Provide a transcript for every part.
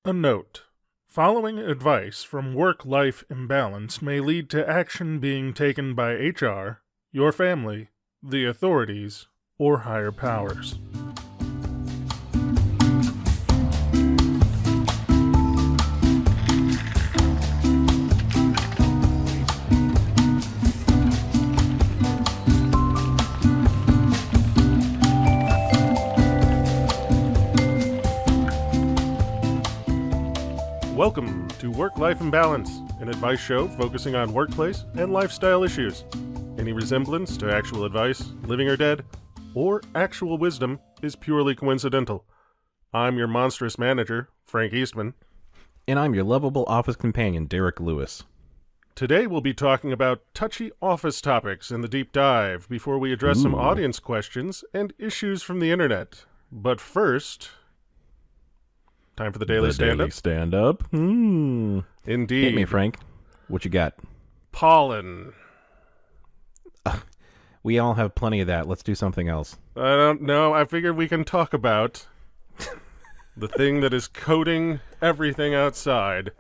A note. Following advice from work-life imbalance may lead to action being taken by HR, your family, the authorities, or higher powers. Welcome to Work-Life Imbalance, an advice show focusing on workplace and lifestyle issues. Any resemblance to actual advice, living or dead, or actual wisdom is purely coincidental. I'm your monstrous manager, Frank Eastman. And I'm your lovable office companion, Derek Lewis. Today we'll be talking about touchy office topics in the deep dive before we address some audience questions and issues from the internet. But first, time for the Daily Stand-Up. Daily Stand-Up. Indeed. Hit me, Frank. What you got? Pollen. We all have plenty of that. Let's do something else. I don't know. I figured we can talk about the thing that is coating everything outside.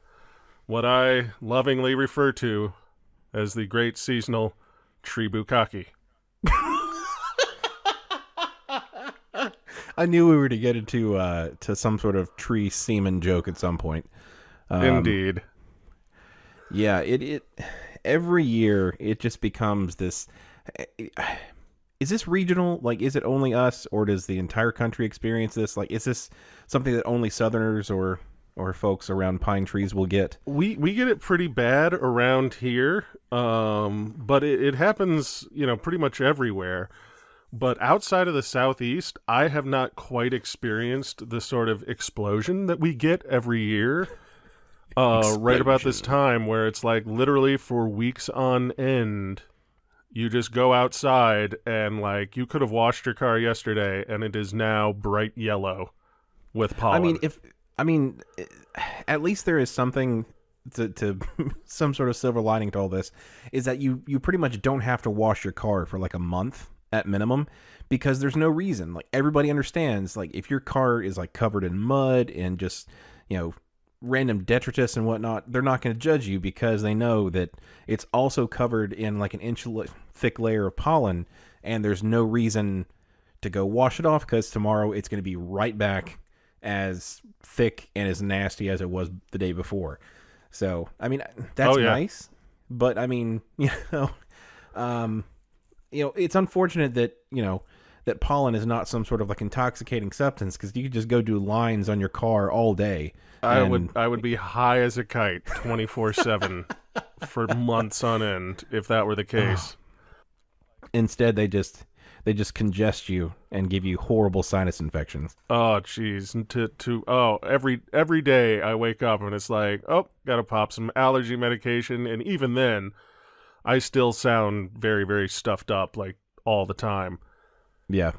What I lovingly refer to as the great seasonal tree bukkake. I knew we were to get into to some sort of tree semen joke at some point. Indeed. Yeah, it every year it just becomes this. Is this regional? Like, is it only us, or does the entire country experience this? Like, is this something that only Southerners or folks around pine trees will get? We get it pretty bad around here, but it happens, pretty much everywhere. But outside of the Southeast, I have not quite experienced the sort of explosion that we get every year. Right about this time, where it's like literally for weeks on end, you just go outside and like you could have washed your car yesterday and it is now bright yellow with pollen. At least there is something to some sort of silver lining to all this, is that you pretty much don't have to wash your car for like a month at minimum, because there's no reason. Like, everybody understands, like, if your car is like covered in mud and just, random detritus and whatnot, they're not going to judge you, because they know that it's also covered in like an inch thick layer of pollen, and there's no reason to go wash it off, because tomorrow it's going to be right back as thick and as nasty as it was the day before. So, I mean, that's nice, but I mean, it's unfortunate that, that pollen is not some sort of like intoxicating substance, because you could just go do lines on your car all day. I would be high as a kite 24/7 for months on end if that were the case. Instead, they just congest you and give you horrible sinus infections. Oh, jeez. Every day I wake up and it's like, gotta pop some allergy medication, and even then, I still sound very, very stuffed up, like, all the time. Yeah.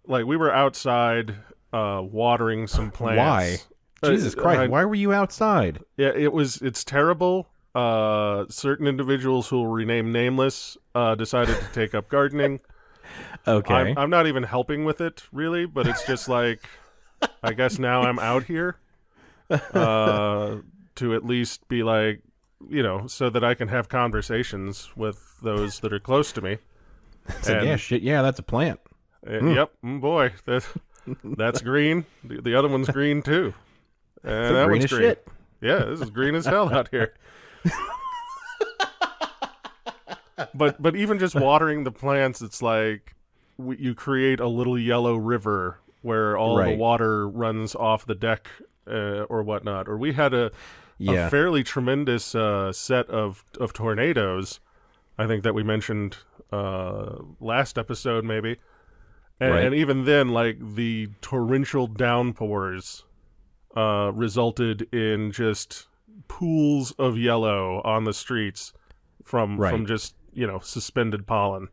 Like, we were outside watering some plants. Why? Jesus Christ, why were you outside? Yeah, it's terrible. Certain individuals who will rename nameless decided to take up gardening. Okay. I'm not even helping with it, really, but it's just like, I guess now I'm out here to at least be like, so that I can have conversations with those that are close to me. That's a plant. Yep, boy, that's green. The other one's green too. And that green one's as green. Shit. Yeah, this is green as hell out here. But even just watering the plants, it's like you create a little yellow river where all the water runs off the deck or whatnot. Or we had a fairly tremendous set of tornadoes, I think, that we mentioned last episode maybe. And even then, like, the torrential downpours resulted in just pools of yellow on the streets from just, suspended pollen.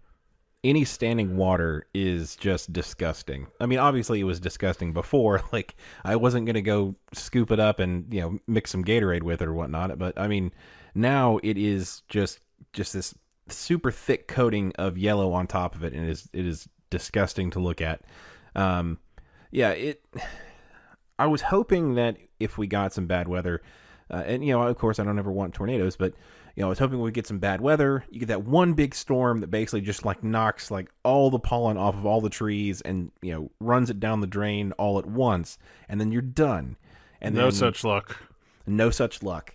Any standing water is just disgusting. I mean, obviously it was disgusting before. Like, I wasn't going to go scoop it up and, mix some Gatorade with it or whatnot. But, I mean, now it is just this super thick coating of yellow on top of it, and it is disgusting to look at. I was hoping that if we got some bad weather. And, of course, I don't ever want tornadoes, but, I was hoping we'd get some bad weather. You get that one big storm that basically just, knocks, all the pollen off of all the trees and, runs it down the drain all at once. And then you're done. And no such luck. No such luck.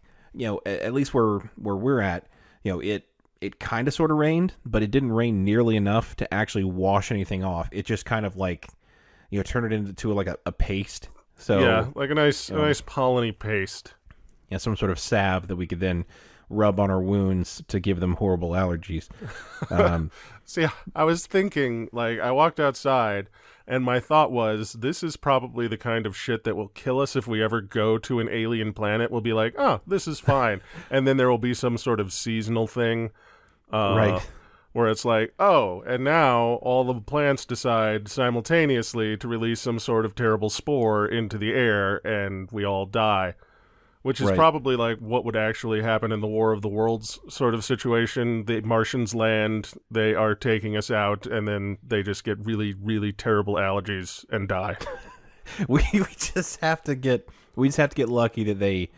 At least where we're at, it kind of sort of rained, but it didn't rain nearly enough to actually wash anything off. It just kind of turned it into a paste. So yeah, like a nice pollen-y paste. Yeah, some sort of salve that we could then rub on our wounds to give them horrible allergies. See, I was thinking, I walked outside, and my thought was, this is probably the kind of shit that will kill us if we ever go to an alien planet. We'll be like, oh, this is fine. And then there will be some sort of seasonal thing. Right. Where it's like, oh, and now all the plants decide simultaneously to release some sort of terrible spore into the air, and we all die. Which is probably what would actually happen in the War of the Worlds sort of situation. The Martians land, they are taking us out, and then they just get really, really terrible allergies and die. we just have to get lucky that they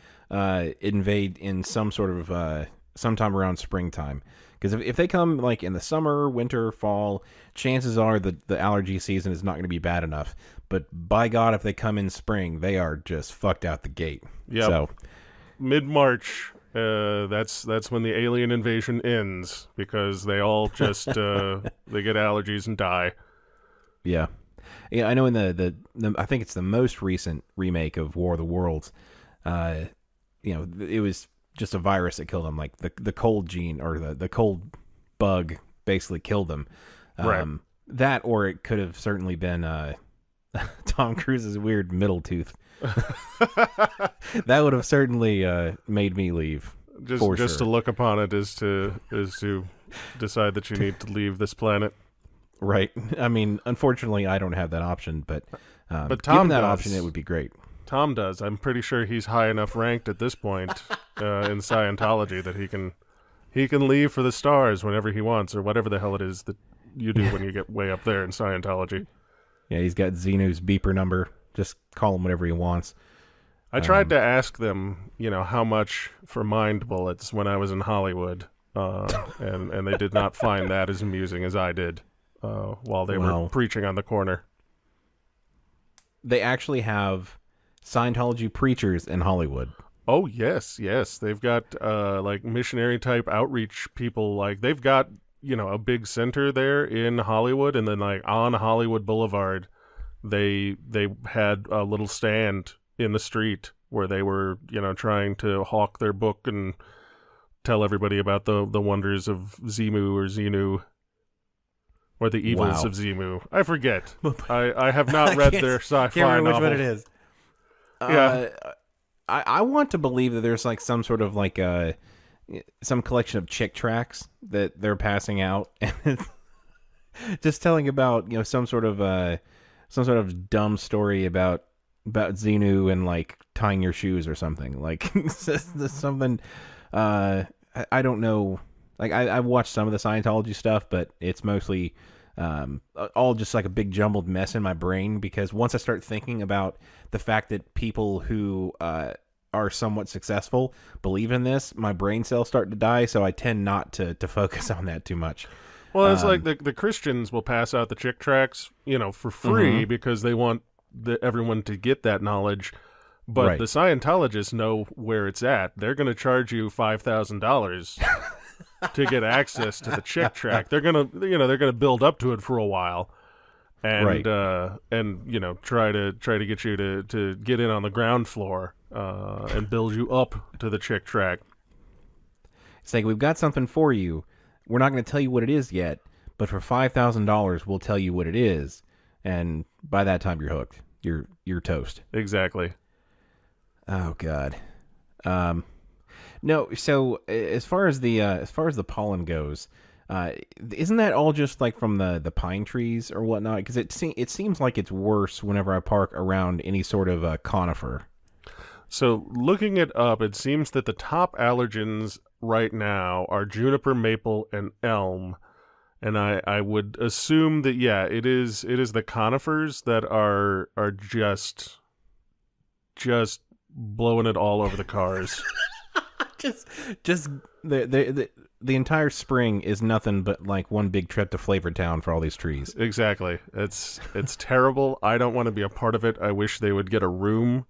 invade in some sort of sometime around springtime. Because if they come in the summer, winter, fall, chances are the allergy season is not going to be bad enough. But by God, if they come in spring, they are just fucked out the gate. Yeah. So mid-March, that's when the alien invasion ends, because they all just they get allergies and die. Yeah. Yeah, I know in the I think it's the most recent remake of War of the Worlds, it was just a virus that killed them, the cold gene or the cold bug basically killed them. Right. That, or it could have certainly been Tom Cruise's weird middle tooth. That would have certainly made me leave. Just to look upon it is to decide that you need to leave this planet. Right. I mean, unfortunately, I don't have that option, but Tom given that does. option, it would be great. Tom does. I'm pretty sure he's high enough ranked at this point in Scientology that he can leave for the stars whenever he wants, or whatever the hell it is that you do when you get way up there in Scientology. Yeah, he's got Xenu's beeper number. Just call him whatever he wants. I tried to ask them, how much for mind bullets when I was in Hollywood, and they did not find that as amusing as I did while they were preaching on the corner. They actually have Scientology preachers in Hollywood. Oh, yes. They've got missionary type outreach people. They've got a big center there in Hollywood, and then on Hollywood Boulevard, they had a little stand in the street where they were trying to hawk their book and tell everybody about the wonders of Xenu, or the evils of Xenu. I forget. I have not read their sci-fi can't remember novel. Which one it is. Yeah. I want to believe that there's some sort of some collection of chick tracts that they're passing out, and just telling about some sort of dumb story about Xenu and tying your shoes or something something. I don't know. I've watched some of the Scientology stuff, but it's mostly all just a big jumbled mess in my brain, because once I start thinking about the fact that people who are somewhat successful believe in this, my brain cells start to die, so I tend not to focus on that too much. Well, it's the Christians will pass out the chick tracts, for free, because they want everyone to get that knowledge. But the Scientologists know where it's at. They're going to charge you $5,000 to get access to the chick tract. They're gonna build up to it for a while, and try to get you to get in on the ground floor and build you up to the chick tract. It's we've got something for you. We're not going to tell you what it is yet, but for $5,000, we'll tell you what it is, and by that time you're hooked. You're toast. Exactly. Oh God. No. So as far as the pollen goes, isn't that all just from the pine trees or whatnot? Because it seems like it's worse whenever I park around any sort of conifer. So looking it up, it seems that the top allergens right now are juniper, maple, and elm. And I would assume that it is the conifers that are just blowing it all over the cars. just the entire spring is nothing but like one big trip to Flavor Town for all these trees. Exactly. It's terrible. I don't want to be a part of it. I wish they would get a room.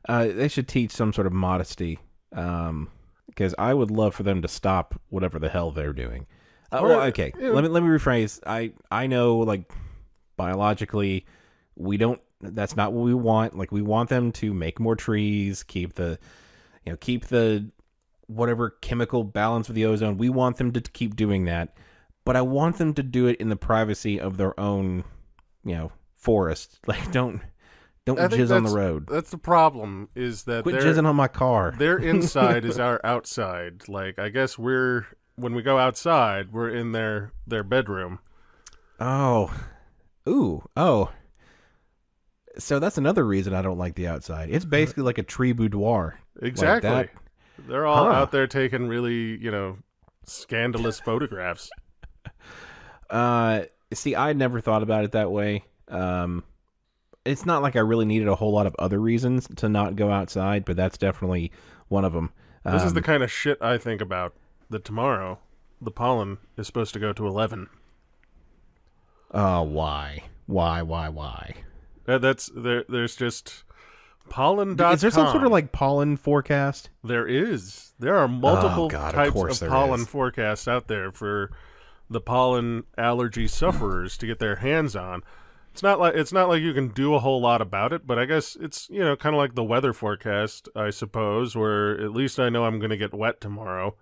They should teach some sort of modesty, because I would love for them to stop whatever the hell they're doing. Okay. Let me rephrase. I know, like, biologically, we don't. That's not what we want. Like, we want them to make more trees, keep the whatever chemical balance of the ozone. We want them to keep doing that, but I want them to do it in the privacy of their own, forest. Like, don't jizz on the road. That's the problem. Is that quit jizzing on my car? Their inside is our outside. Like, I guess when we go outside, we're in their bedroom. Oh, so that's another reason I don't like the outside. It's basically like a tree boudoir. Exactly. Like they're all out there taking really, scandalous photographs. See, I never thought about it that way. It's not like I really needed a whole lot of other reasons to not go outside, but that's definitely one of them. This is the kind of shit I think about. That tomorrow, the pollen is supposed to go to 11. Oh, why? There's just pollen.com. Is there some sort of like pollen forecast? There is. There are multiple types of pollen is. forecasts out there for the pollen allergy sufferers to get their hands on. It's not like you can do a whole lot about it, but I guess it's, kind of like the weather forecast, I suppose, where at least I know I'm going to get wet tomorrow.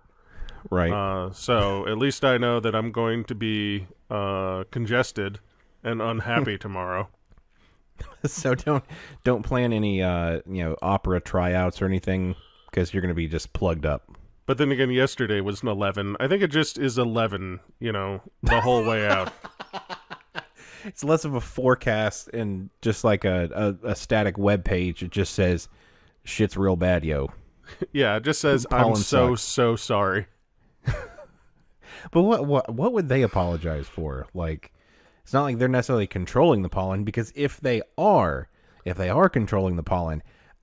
Right. So at least I know that I'm going to be congested and unhappy tomorrow. So don't plan any opera tryouts or anything, because you're going to be just plugged up. But then again, yesterday was an 11. I think it just is 11, the whole way out. It's less of a forecast and just like a static web page. It just says, shit's real bad, yo. Yeah, it just says, I'm so sorry. But what would they apologize for? Like, it's not like they're necessarily controlling the pollen, because if they are controlling the pollen,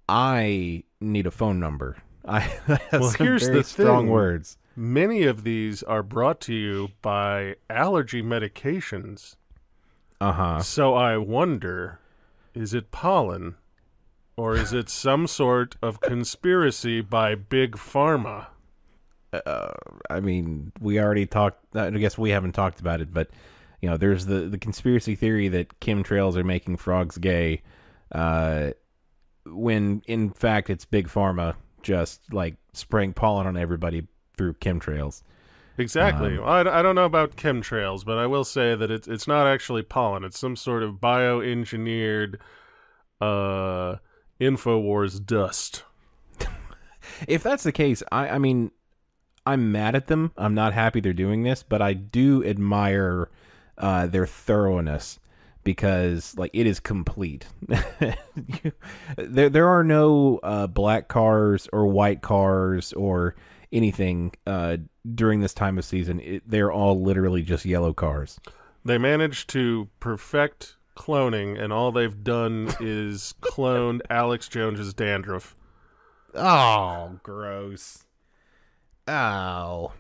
I need a phone number. I have some here's very the strong thing. words. Many of these are brought to you by allergy medications. So I wonder, is it pollen, or is it some sort of conspiracy by Big Pharma? I mean, we already talked. I guess we haven't talked about it, but there's the conspiracy theory that chemtrails are making frogs gay, when in fact it's Big Pharma just like spraying pollen on everybody through chemtrails. Exactly. I don't know about chemtrails, but I will say that it's not actually pollen. It's some sort of bioengineered InfoWars dust. If that's the case, I mean, I'm mad at them. I'm not happy they're doing this, but I do admire their thoroughness, because like it is complete. There are no black cars or white cars or anything during this time of season. They're all literally just yellow cars. They managed to perfect cloning, and all they've done is cloned Alex Jones's dandruff. Oh, gross. Oh.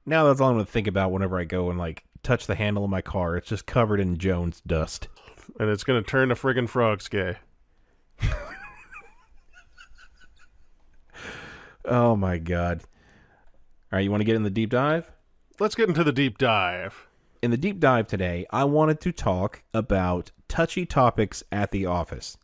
Now that's all I'm going to think about whenever I go and like touch the handle of my car. It's just covered in Jones dust. And it's going to turn the friggin' frogs gay. Oh my God. All right, you want to get in the deep dive? Let's get into the deep dive. In the deep dive today, I wanted to talk about touchy topics at the office.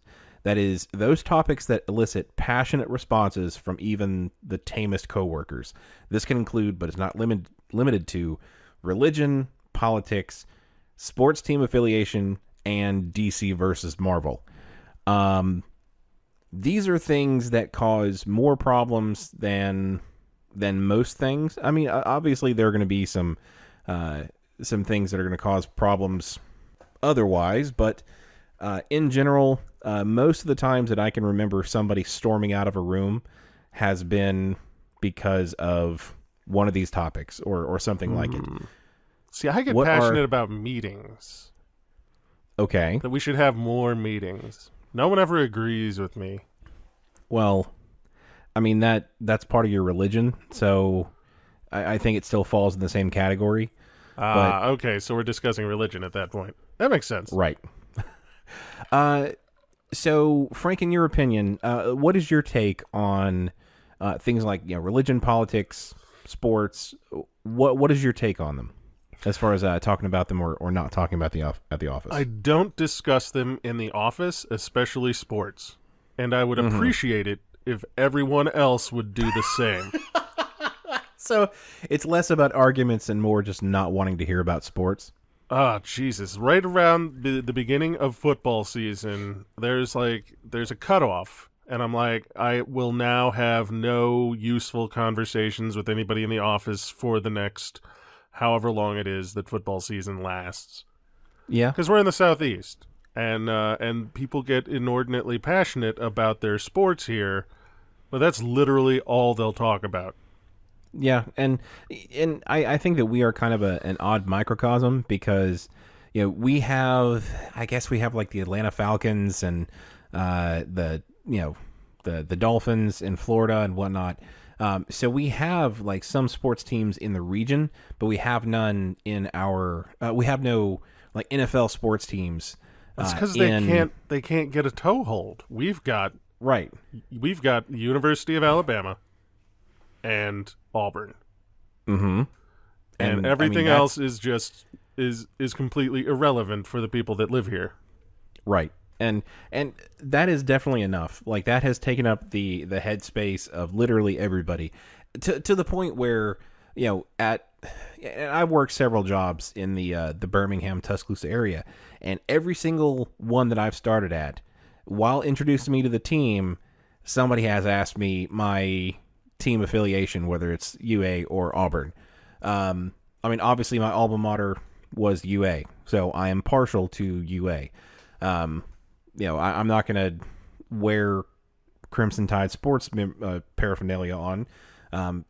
That is, those topics that elicit passionate responses from even the tamest coworkers. This can include, but is not limited to, religion, politics, sports team affiliation, and DC versus Marvel. These are things that cause more problems than most things. I mean, obviously there are going to be some things that are going to cause problems otherwise, but in general, most of the times that I can remember somebody storming out of a room has been because of one of these topics or something like it. See, I get passionate about meetings. Okay. That we should have more meetings. No one ever agrees with me. Well, I mean that's part of your religion, so I think it still falls in the same category. Okay, so we're discussing religion at that point. That makes sense. Right. So, Frank, in your opinion, what is your take on things like religion, politics, sports? What is your take on them, as far as talking about them or not talking about at the office? I don't discuss them in the office, especially sports, and I would appreciate it if everyone else would do the same. So it's less about arguments and more just not wanting to hear about sports. Jesus. Right around the beginning of football season, there's a cutoff. And I'm like, I will now have no useful conversations with anybody in the office for the next however long it is that football season lasts. Yeah. Because we're in the Southeast. And people get inordinately passionate about their sports here. But that's literally all they'll talk about. Yeah, and I think that we are kind of an odd microcosm because we have like the Atlanta Falcons and the Dolphins in Florida and whatnot. So we have like some sports teams in the region, but we have none in our we have no like NFL sports teams. That's because they can't get a toehold. We've got the University of Alabama and Auburn. Mm-hmm. And everything else is just is completely irrelevant for the people that live here. Right. And that is definitely enough. Like that has taken up the headspace of literally everybody to the point where, and I worked several jobs in the Birmingham, Tuscaloosa area, and every single one that I've started at, while introducing me to the team, somebody has asked me my team affiliation, whether it's UA or Auburn. Obviously my alma mater was UA, so I am partial to UA. I'm not going to wear Crimson Tide sports paraphernalia on,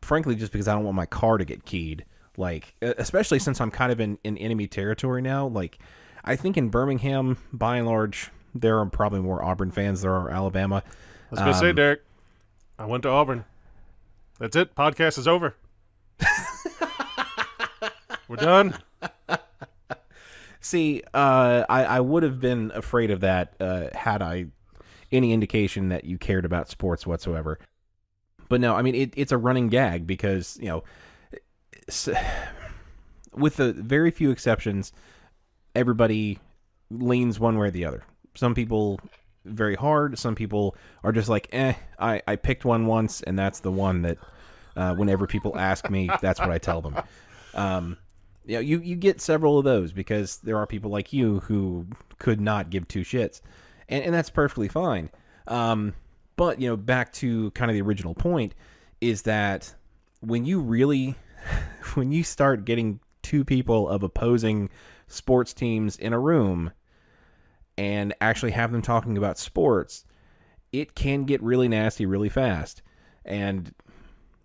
frankly, just because I don't want my car to get keyed. Like, especially since I'm kind of in enemy territory now. Like, I think in Birmingham, by and large, there are probably more Auburn fans than there are Alabama. I was going to say, Derek, I went to Auburn. That's it. Podcast is over. We're done. See, I would have been afraid of that had I any indication that you cared about sports whatsoever. But no, I mean, it's a running gag because, with the very few exceptions, everybody leans one way or the other. Some people very hard. Some people are just like, I picked one once, and that's the one that whenever people ask me, that's what I tell them. You get several of those because there are people like you who could not give two shits, and that's perfectly fine. But back to kind of the original point is that when you start getting two people of opposing sports teams in a room and actually have them talking about sports, it can get really nasty really fast. And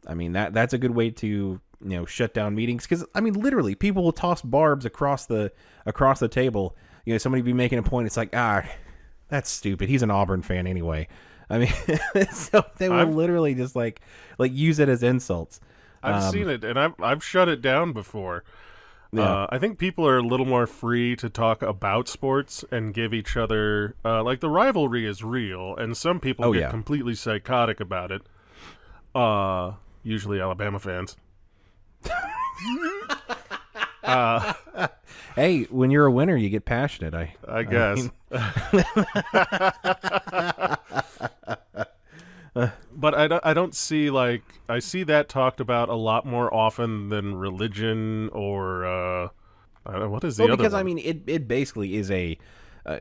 I mean, that's a good way to shut down meetings, because I mean, literally, people will toss barbs across the table. Somebody be making a point. It's like, that's stupid. He's an Auburn fan anyway. I mean, so they will literally just like use it as insults. I've seen it, and I've shut it down before. Yeah. I think people are a little more free to talk about sports and give each other like the rivalry is real, and some people get completely psychotic about it. Usually Alabama fans. Hey, when you're a winner, you get passionate. I guess. But I don't see, like, I see that talked about a lot more often than religion or what is the other because one? I mean it basically is a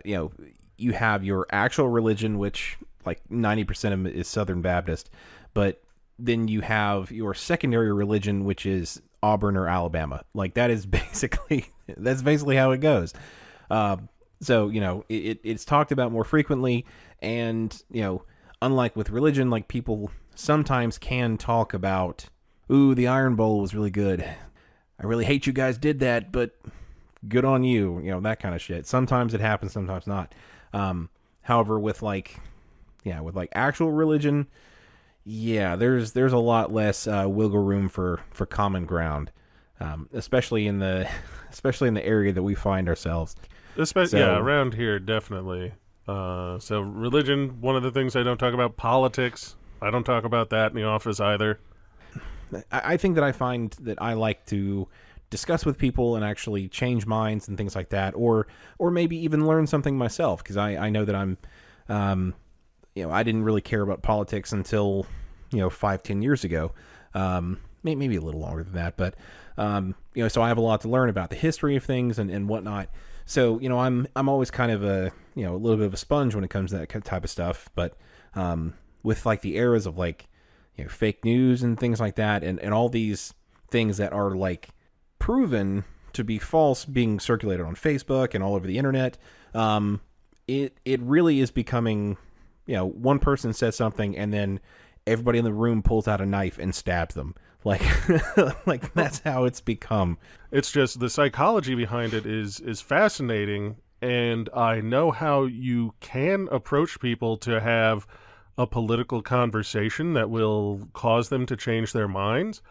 you have your actual religion, which like 90% of it is Southern Baptist, but then you have your secondary religion, which is Auburn or Alabama. Like that is basically how it goes. So it's talked about more frequently, and unlike with religion, like people sometimes can talk about, ooh, the Iron Bowl was really good. I really hate you guys did that, but good on you. That kind of shit. Sometimes it happens, sometimes not. However, with actual religion, there's a lot less wiggle room for common ground, especially in the area that we find ourselves. Around here, definitely. So religion, one of the things I don't talk about. Politics, I don't talk about that in the office either. I think that I find that I like to discuss with people and actually change minds and things like that, or maybe even learn something myself, because I know that I'm, I didn't really care about politics until 5-10 years ago, maybe a little longer than that, but so I have a lot to learn about the history of things and whatnot. So I'm always kind of a little bit of a sponge when it comes to that type of stuff, but with like the eras of like fake news and things like that, and all these things that are like proven to be false being circulated on Facebook and all over the internet, it really is becoming, one person says something and then everybody in the room pulls out a knife and stabs them. Like that's how it's become. It's just the psychology behind it is fascinating, and I know how you can approach people to have a political conversation that will cause them to change their minds.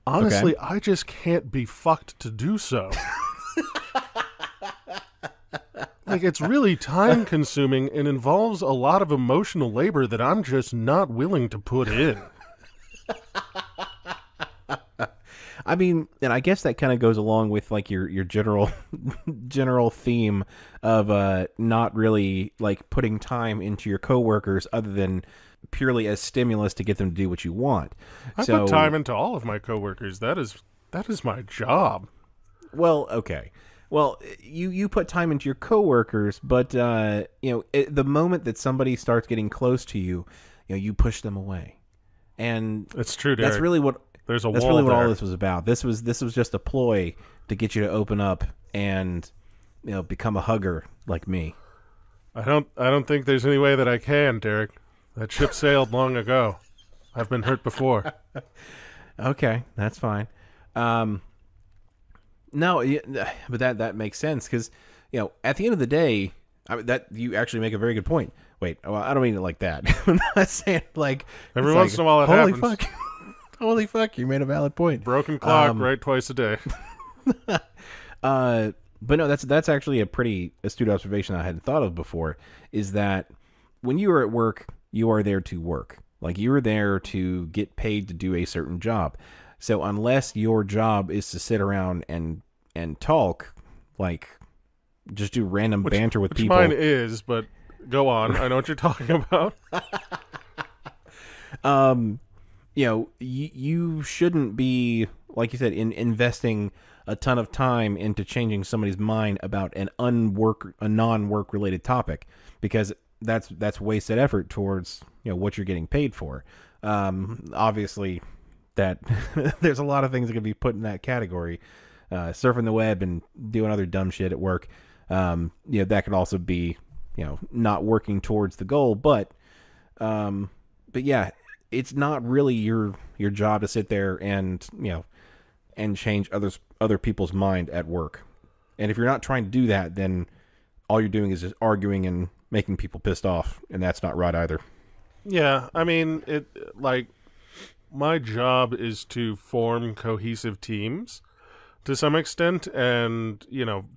Honestly, okay. I just can't be fucked to do so. Like, it's really time consuming and involves a lot of emotional labor that I'm just not willing to put in. I mean, and I guess that kind of goes along with like your general theme of not really like putting time into your coworkers other than purely as stimulus to get them to do what you want. I put time into all of my coworkers. That is my job. Well, okay. Well, you put time into your coworkers, but the moment that somebody starts getting close to you, you push them away, and it's true, Derek. That's really what there's a that's wall really what there. all this was about. This was just a ploy to get you to open up and become a hugger like me. I don't think there's any way that I can, Derek. That ship sailed long ago. I've been hurt before. Okay, that's fine. No, but that makes sense because at the end of the day, that you actually make a very good point. Wait, well, I don't mean it like that. I'm not saying like every once in a while it holy happens. Fuck. Holy fuck, you made a valid point. Broken clock, right twice a day. But no, that's actually a pretty astute observation I hadn't thought of before, is that when you are at work, you are there to work. Like, you are there to get paid to do a certain job. So unless your job is to sit around and talk, like just do random banter with people. Mine is, but go on. I know what you're talking about. You shouldn't be, like you said, investing a ton of time into changing somebody's mind about a non-work related topic, because that's wasted effort towards what you're getting paid for. Obviously, that there's a lot of things that can be put in that category. Surfing the web and doing other dumb shit at work. That could also be not working towards the goal, but yeah, it's not really your job to sit there and change other people's mind at work. And if you're not trying to do that, then all you're doing is just arguing and making people pissed off, and that's not right either. Yeah, I mean, my job is to form cohesive teams to some extent, and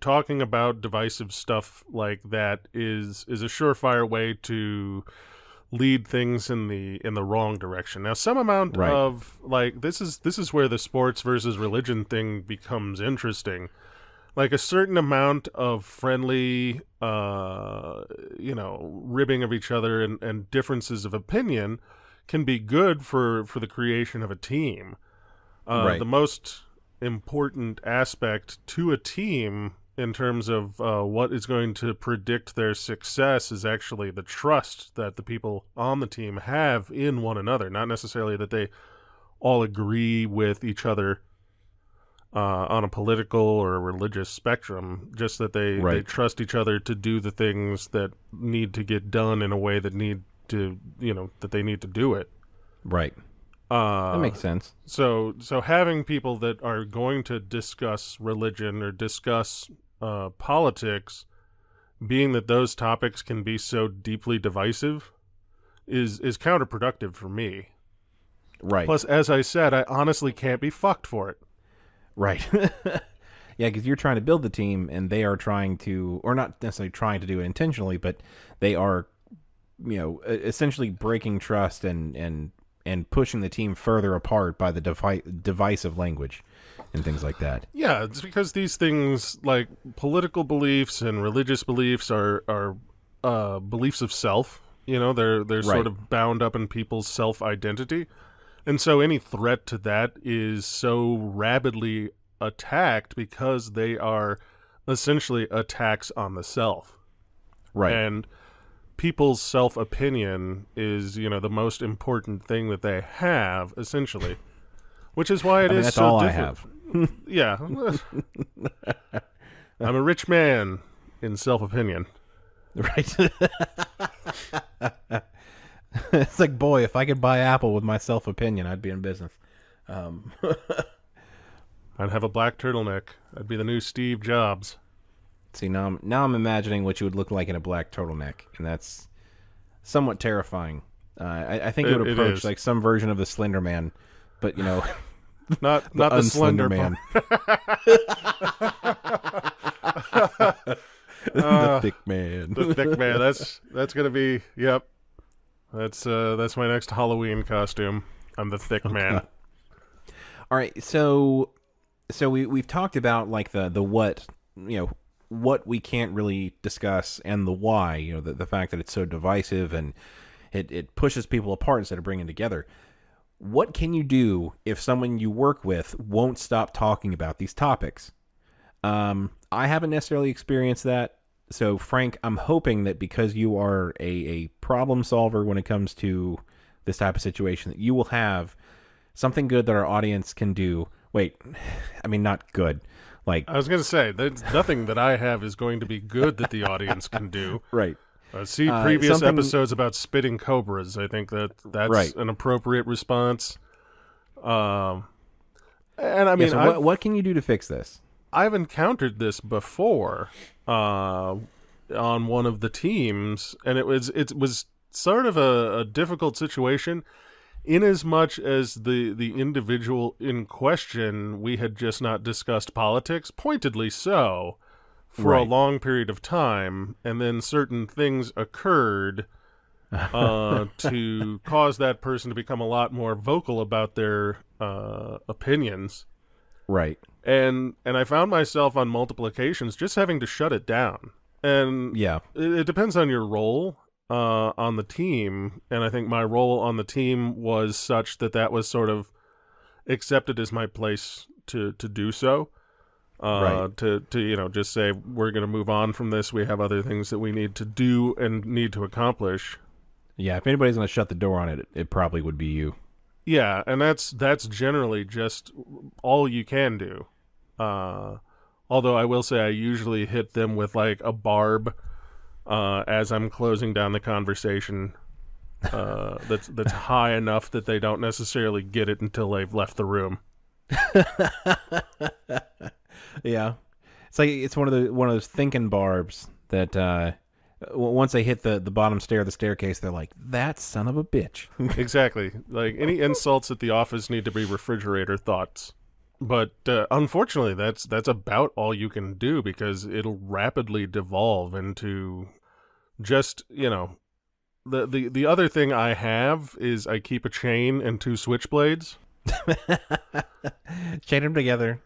talking about divisive stuff like that is a surefire way to lead things in the wrong direction. Now, some amount of like this is where the sports versus religion thing becomes interesting. Like, a certain amount of friendly ribbing of each other and differences of opinion can be good for the creation of a team. The most important aspect to a team in terms of what is going to predict their success is actually the trust that the people on the team have in one another. Not necessarily that they all agree with each other on a political or a religious spectrum, just that they trust each other to do the things that need to get done in a way that that they need to do it. Right. That makes sense. So having people that are going to discuss religion or discuss politics being that those topics can be so deeply divisive is counterproductive for me. Right. Plus, as I said, I honestly can't be fucked for it. Right. Yeah, because you're trying to build the team, and they are trying to, or not necessarily trying to do it intentionally, but they are, essentially breaking trust and pushing the team further apart by the divisive language and things like that. Yeah, it's because these things, like political beliefs and religious beliefs, are beliefs of self. They're Right. sort of bound up in people's self-identity. And so any threat to that is so rabidly attacked because they are essentially attacks on the self. Right. And people's self-opinion is, the most important thing that they have, essentially. Which is why it is that's so all different. I have. Yeah. I'm a rich man in self-opinion. Right. It's like, boy, if I could buy Apple with my self-opinion, I'd be in business. I'd have a black turtleneck. I'd be the new Steve Jobs. See, now I'm imagining what you would look like in a black turtleneck, and that's somewhat terrifying. I think it would approach is. like some version of the Slender Man, but Not the slender man. The thick man. The thick man. That's gonna be. Yep. That's my next Halloween costume. I'm the thick man. God. All right, so we've talked about like the what what we can't really discuss and the why. The fact that it's so divisive and it pushes people apart instead of bringing together. What can you do if someone you work with won't stop talking about these topics? I haven't necessarily experienced that. So, Frank, I'm hoping that because you are a problem solver when it comes to this type of situation, that you will have something good that our audience can do. Wait, I mean, not good. Like, I was going to say, there's nothing that I have is going to be good that the audience can do. Right. See previous episodes about spitting cobras. I think that's right. An appropriate response. And I mean, so what can you do to fix this? I've encountered this before on one of the teams, and it was sort of a difficult situation, in as much as the individual in question, we had just not discussed politics, pointedly so, for a long period of time, and then certain things occurred to cause that person to become a lot more vocal about their opinions. Right. And I found myself on multiple occasions just having to shut it down. And yeah, it depends on your role on the team. And I think my role on the team was such that was sort of accepted as my place to do so. Right. To just say, we're going to move on from this. We have other things that we need to do and need to accomplish. Yeah, if anybody's going to shut the door on it, it probably would be you. Yeah, and that's generally just all you can do. Although I will say I usually hit them with like a barb as I'm closing down the conversation that's high enough that they don't necessarily get it until they've left the room. Yeah, it's like it's one of those thinking barbs that once they hit the bottom stair of the staircase, they're like, that son of a bitch. Exactly. Like, any insults at the office need to be refrigerator thoughts. But unfortunately, that's about all you can do, because it'll rapidly devolve into just, the other thing I have is I keep a chain and 2 switchblades. Chain them together,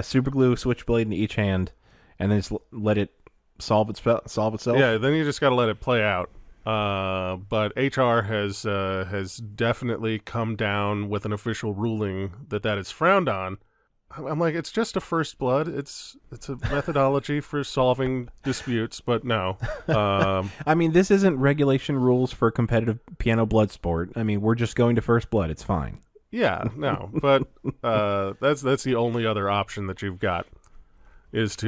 super glue switchblade in each hand, and then just let it solve itself. Yeah, then you just got to let it play out. But HR has definitely come down with an official ruling that is frowned on. I'm like, it's just a first blood. It's a methodology for solving disputes, but no. I mean, this isn't regulation rules for competitive piano blood sport. I mean, we're just going to first blood. It's fine. Yeah, no, but that's the only other option that you've got is to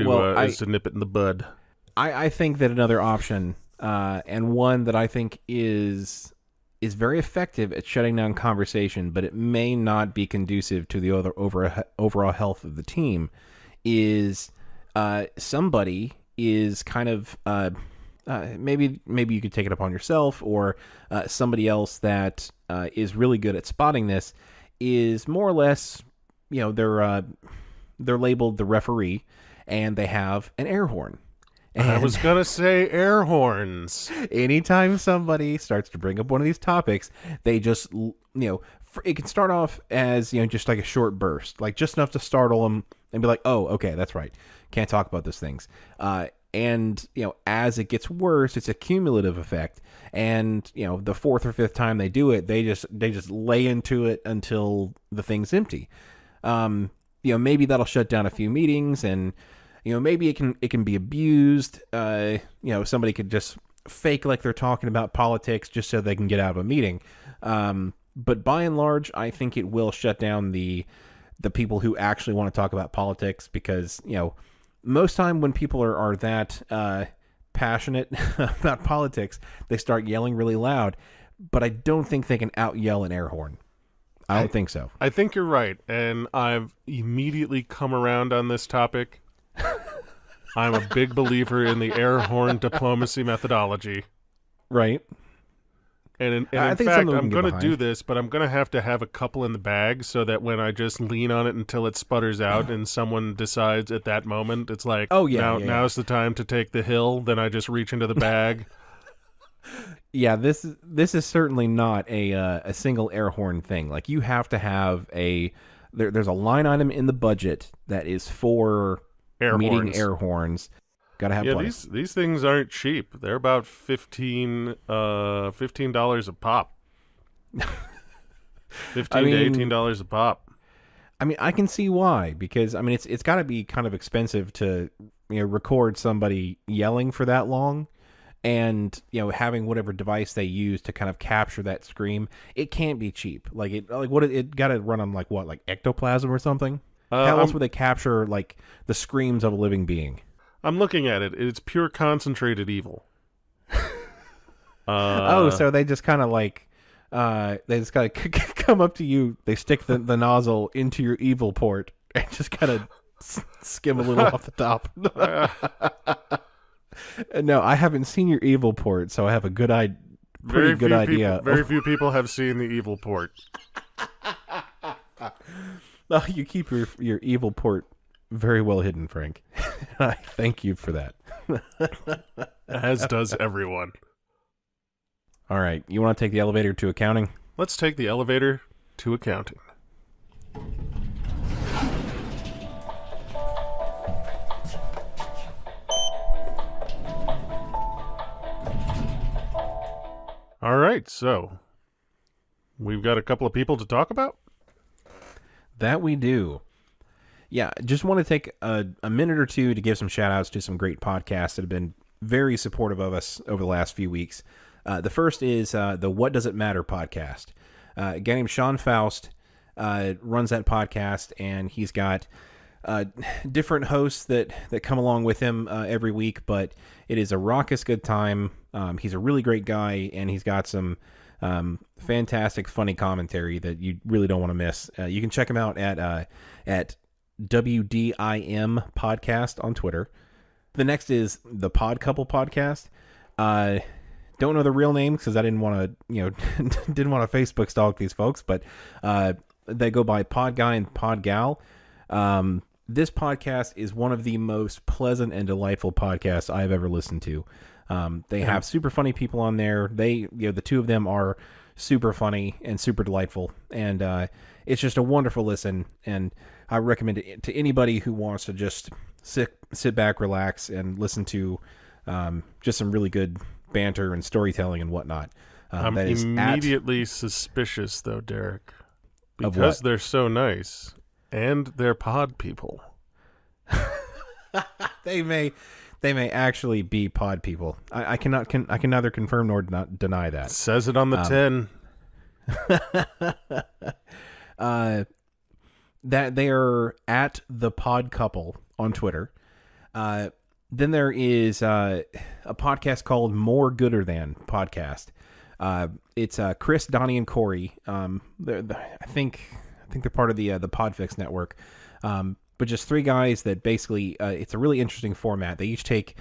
nip it in the bud. I think that another option, and one that I think is very effective at shutting down conversation, but it may not be conducive to the overall health of the team, is somebody is kind of maybe you could take it upon yourself, or somebody else that is really good at spotting this, is more or less, they're labeled the referee, and they have an air horn. And I was going to say air horns. Anytime somebody starts to bring up one of these topics, they just, it can start off as, just like a short burst, like just enough to startle them and be like, oh, okay, that's right. Can't talk about those things. And, as it gets worse, it's a cumulative effect. And, the fourth or fifth time they do it, they just lay into it until the thing's empty. Maybe that'll shut down a few meetings, and, maybe it can be abused. Somebody could just fake like they're talking about politics just so they can get out of a meeting. But by and large, I think it will shut down the people who actually want to talk about politics, because, most time when people are that passionate about politics, they start yelling really loud. But I don't think they can out yell an air horn. I don't think so. I think you're right, and I've immediately come around on this topic. I'm a big believer in the air horn diplomacy methodology. Right. And in fact, I'm going to do this, but I'm going to have a couple in the bag so that when I just lean on it until it sputters out and someone decides at that moment, it's like, oh, yeah, now's the time to take the hill, then I just reach into the bag. Yeah, this is certainly not a single air horn thing. Like, you have to have there's a line item in the budget that is for meeting air horns. Gotta have plenty. These things aren't cheap. They're about $15 a pop. $15 to $18 a pop. I mean, I can see why, because it's got to be kind of expensive to record somebody yelling for that long, and having whatever device they use to kind of capture that scream. It can't be cheap. It got to run on like ectoplasm or something. How else would they capture like the screams of a living being? I'm looking at it. It's pure concentrated evil. So they just kind of they just kind of come up to you. They stick the nozzle into your evil port and just kind of skim a little off the top. No, I haven't seen your evil port, so I have a good idea. Very few people have seen the evil port. Oh, you keep your evil port very well hidden, Frank. I thank you for that. As does everyone. All right, you want to take the elevator to accounting? Let's take the elevator to accounting. All right, so we've got a couple of people to talk about. That we do. Yeah, just want to take a minute or two to give some shout-outs to some great podcasts that have been very supportive of us over the last few weeks. The first is the What Does It Matter podcast. A guy named Sean Faust runs that podcast, and he's got different hosts that come along with him every week, but it is a raucous good time. He's a really great guy, and he's got some fantastic, funny commentary that you really don't want to miss. You can check him out at WDIM podcast on Twitter. The next is the Pod Couple podcast. Don't know the real name because I didn't want to, didn't want to Facebook stalk these folks, but they go by Pod Guy and Pod Gal. This podcast is one of the most pleasant and delightful podcasts I've ever listened to. They have super funny people on there. The two of them are super funny and super delightful, and it's just a wonderful listen. And I recommend it to anybody who wants to just sit back, relax, and listen to just some really good banter and storytelling and whatnot. I'm immediately suspicious, though, Derek, because they're so nice and they're pod people. They may actually be pod people. I can neither confirm nor deny that. It says it on the tin. That they are at the Pod Couple on Twitter. Then there is a podcast called More Gooder Than podcast. It's Chris, Donnie, and Corey. I think they're part of the Podfix network. But but just three guys that basically, it's a really interesting format. They each take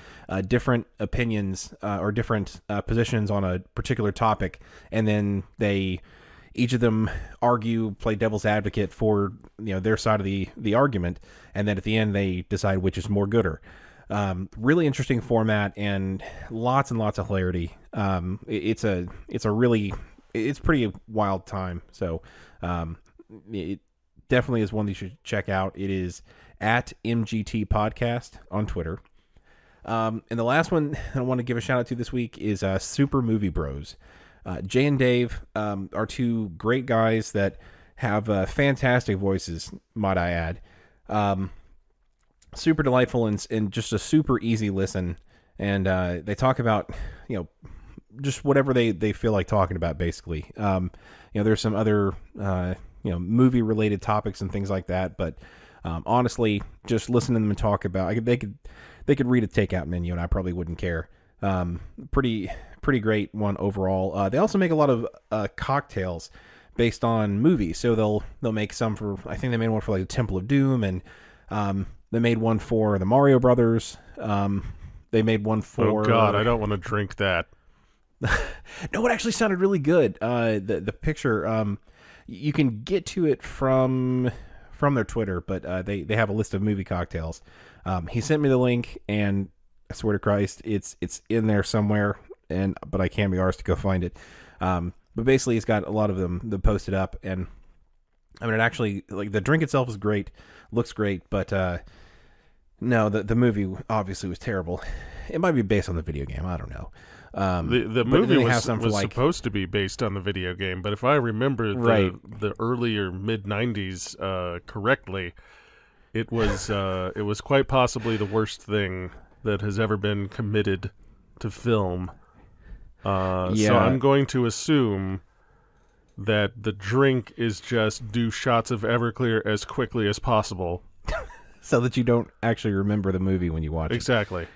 different opinions or different positions on a particular topic, and then each of them argue, play devil's advocate for their side of the argument, and then at the end they decide which is more gooder. Really interesting format and lots of hilarity. It's pretty wild time. So it definitely is one that you should check out. It is at MGT Podcast on Twitter. And the last one I want to give a shout out to this week is Super Movie Bros. Jay and Dave are two great guys that have fantastic voices, might I add. Super delightful and just a super easy listen. And they talk about, just whatever they feel like talking about, basically. There's some other, movie-related topics and things like that. But honestly, just listening to them talk about, they could read a takeout menu, and I probably wouldn't care. Pretty great one overall. They also make a lot of cocktails based on movies. So they'll make some for, I think they made one for like the Temple of Doom, and they made one for the Mario Brothers. They made one for... Oh, God, I don't want to drink that. No, it actually sounded really good. The picture, you can get to it from their Twitter, but they have a list of movie cocktails. He sent me the link, and I swear to Christ, it's in there somewhere, but I can't be arsed to go find it. But basically, he's got a lot of them posted up, and I mean, it actually, like, the drink itself is great, looks great, but no, the movie obviously was terrible. It might be based on the video game. I don't know. The movie was supposed to be based on the video game, but if I remember the earlier mid-90s correctly, it was quite possibly the worst thing that has ever been committed to film. So I'm going to assume that the drink is just do shots of Everclear as quickly as possible. So that you don't actually remember the movie when you watch it. Exactly.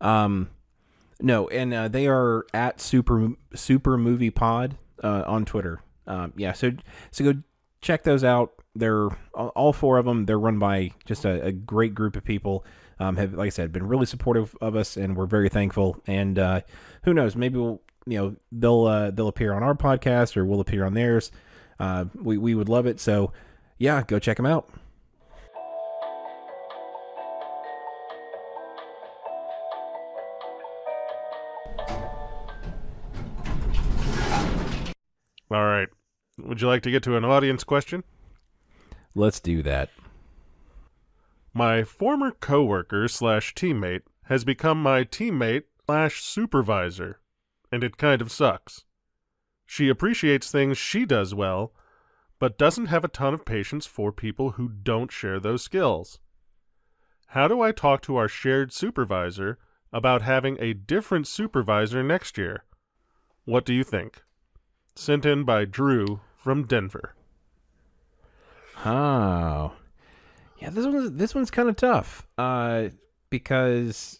No, and they are at Super Movie Pod on Twitter. So go check those out. They're all four of them. They're run by just a great group of people. Have, like I said, been really supportive of us, and we're very thankful. And who knows? Maybe they'll appear on our podcast, or we'll appear on theirs. We would love it. So yeah, go check them out. All right. Would you like to get to an audience question? Let's do that. My former coworker / teammate has become my teammate / supervisor, and it kind of sucks. She appreciates things she does well, but doesn't have a ton of patience for people who don't share those skills. How do I talk to our shared supervisor about having a different supervisor next year? What do you think? Sent in by Drew from Denver. Oh. Yeah, this one's kind of tough. Because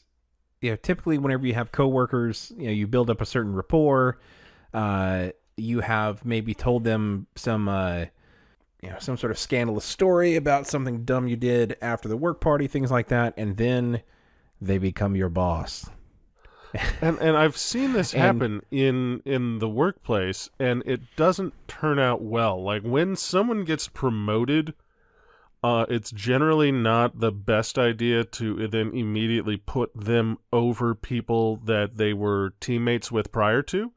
typically whenever you have coworkers, you build up a certain rapport. You have maybe told them some sort of scandalous story about something dumb you did after the work party, things like that, and then they become your boss. And I've seen this happen in the workplace, and it doesn't turn out well. Like, when someone gets promoted, it's generally not the best idea to then immediately put them over people that they were teammates with prior to,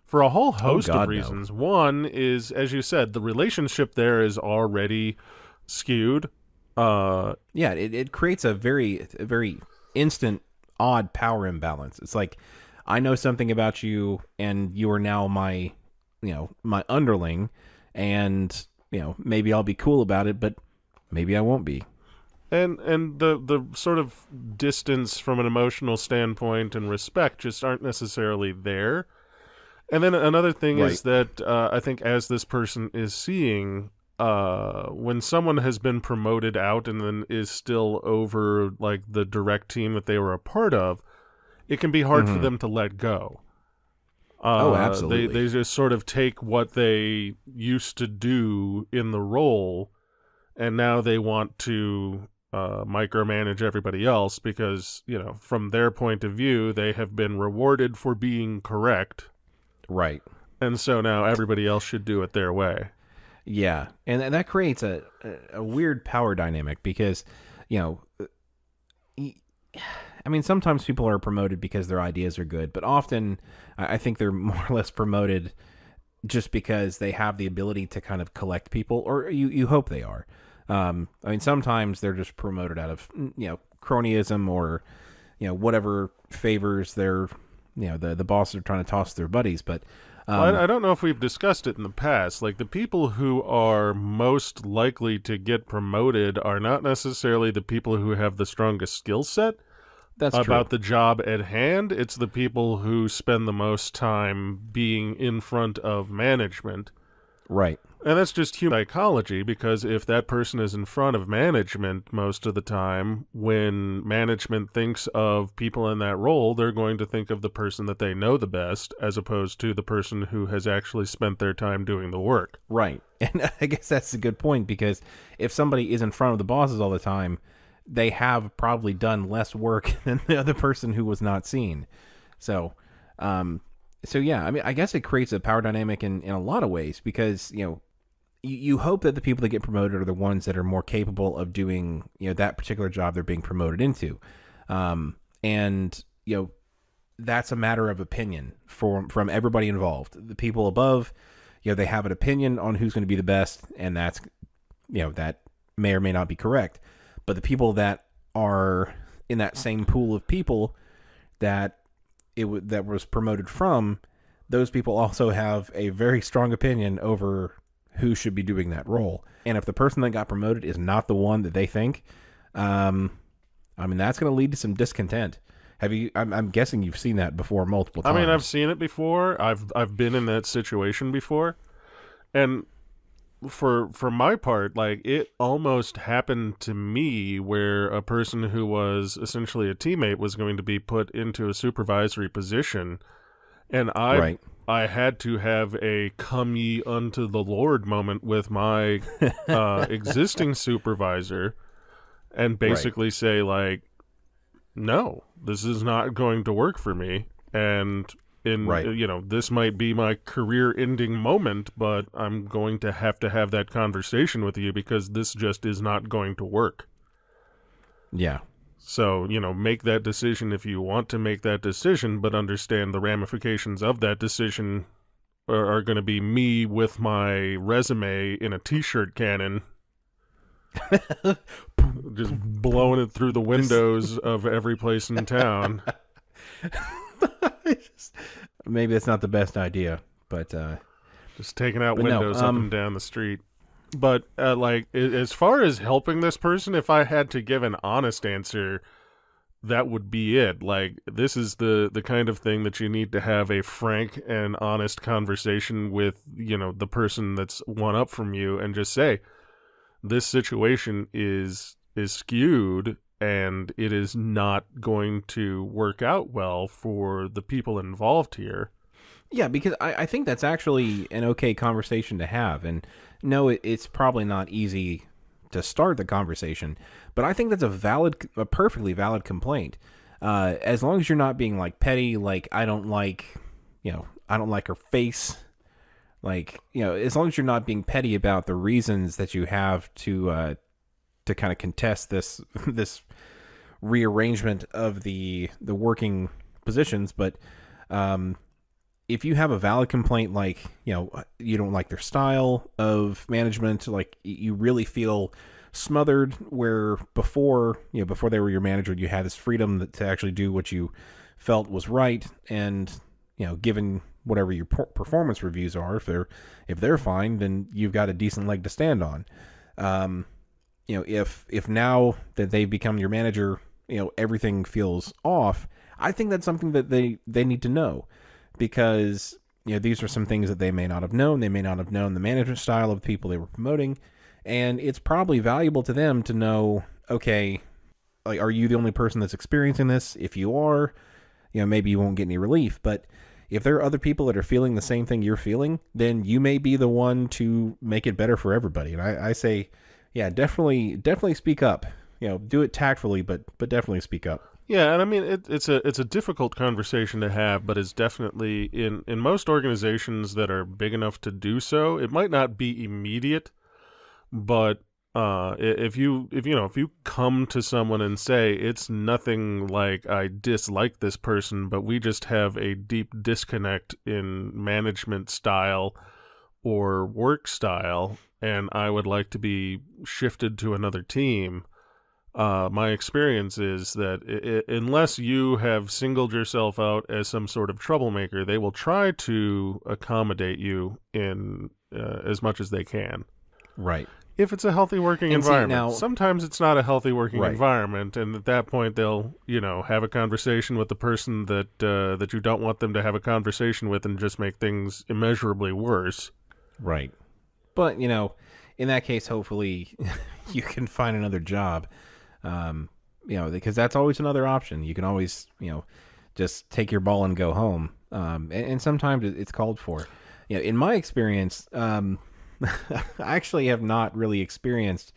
for a whole host of reasons. No. One is, as you said, the relationship there is already skewed. It creates a very instant, odd power imbalance. It's like, I know something about you, and you are now my underling, and maybe I'll be cool about it, but maybe I won't be. And the sort of distance from an emotional standpoint and respect just aren't necessarily there. And then another thing is that I think, as this person is seeing, when someone has been promoted out and then is still over like the direct team that they were a part of, it can be hard for them to let go. Absolutely. They just sort of take what they used to do in the role and now they want to micromanage everybody else because, from their point of view, they have been rewarded for being correct. Right. And so now everybody else should do it their way. Yeah. And that creates a weird power dynamic because, sometimes people are promoted because their ideas are good, but often I think they're more or less promoted just because they have the ability to kind of collect people, or you hope they are. Sometimes they're just promoted out of, cronyism or, whatever favors their, the bosses are trying to toss their buddies. But I don't know if we've discussed it in the past. Like, the people who are most likely to get promoted are not necessarily the people who have the strongest skill set. That's about true. the job at hand. It's the people who spend the most time being in front of management. Right. And that's just human psychology, because if that person is in front of management most of the time, when management thinks of people in that role, they're going to think of the person that they know the best, as opposed to the person who has actually spent their time doing the work. Right. And I guess that's a good point, because if somebody is in front of the bosses all the time, they have probably done less work than the other person who was not seen. So yeah, I guess it creates a power dynamic in a lot of ways, because, you hope that the people that get promoted are the ones that are more capable of doing, that particular job they're being promoted into. And that's a matter of opinion from everybody involved. The people above, they have an opinion on who's going to be the best, and that's, that may or may not be correct. But the people that are in that same pool of people that that was promoted from, those people also have a very strong opinion over who should be doing that role. And if the person that got promoted is not the one that they think, that's going to lead to some discontent. I'm guessing you've seen that before multiple times. I've seen it before. I've been in that situation before. And for my part, like, it almost happened to me where a person who was essentially a teammate was going to be put into a supervisory position, and I had to have a come ye unto the Lord moment with my existing supervisor and basically say, like, no, this is not going to work for me, and this might be my career-ending moment, but I'm going to have that conversation with you because this just is not going to work. Yeah. So, make that decision if you want to make that decision, but understand the ramifications of that decision are going to be me with my resume in a t-shirt cannon, just blowing it through the windows of every place in town. Maybe that's not the best idea, but just taking out windows up and down the street. But as far as helping this person, if I had to give an honest answer, that would be it. Like, this is the kind of thing that you need to have a frank and honest conversation with, the person that's one up from you, and just say, this situation is skewed, and it is not going to work out well for the people involved here. Yeah, because I think that's actually an okay conversation to have. And no, it's probably not easy to start the conversation, but I think that's a perfectly valid complaint. As long as you're not being, like, petty, like, I don't like her face. Like, as long as you're not being petty about the reasons that you have to kind of contest this rearrangement of the working positions. But if you have a valid complaint, like, you don't like their style of management, like, you really feel smothered, where before they were your manager, you had this freedom to actually do what you felt was right, and given whatever your performance reviews are, if they're fine, then you've got a decent leg to stand on. If now that they've become your manager, everything feels off, I think that's something that they need to know, because these are some things that they may not have known. They may not have known the management style of the people they were promoting, and it's probably valuable to them to know, okay, like, are you the only person that's experiencing this? If you are, maybe you won't get any relief, but if there are other people that are feeling the same thing you're feeling, then you may be the one to make it better for everybody. And I say, Yeah, definitely speak up. Do it tactfully, but definitely speak up. Yeah, and I mean it's a difficult conversation to have, but it's definitely in most organizations that are big enough to do so. It might not be immediate, but if you come to someone and say it's nothing like I dislike this person, but we just have a deep disconnect in management style or work style, and I would like to be shifted to another team. My experience is that unless you have singled yourself out as some sort of troublemaker, they will try to accommodate you in as much as they can. Right. If it's a healthy working And see, environment. now- Sometimes it's not a healthy working Right. environment, and at that point they'll, have a conversation with the person that you don't want them to have a conversation with, and just make things immeasurably worse. Right. But, in that case, hopefully you can find another job. Because that's always another option. You can always, just take your ball and go home. And sometimes it's called for. In my experience, I actually have not really experienced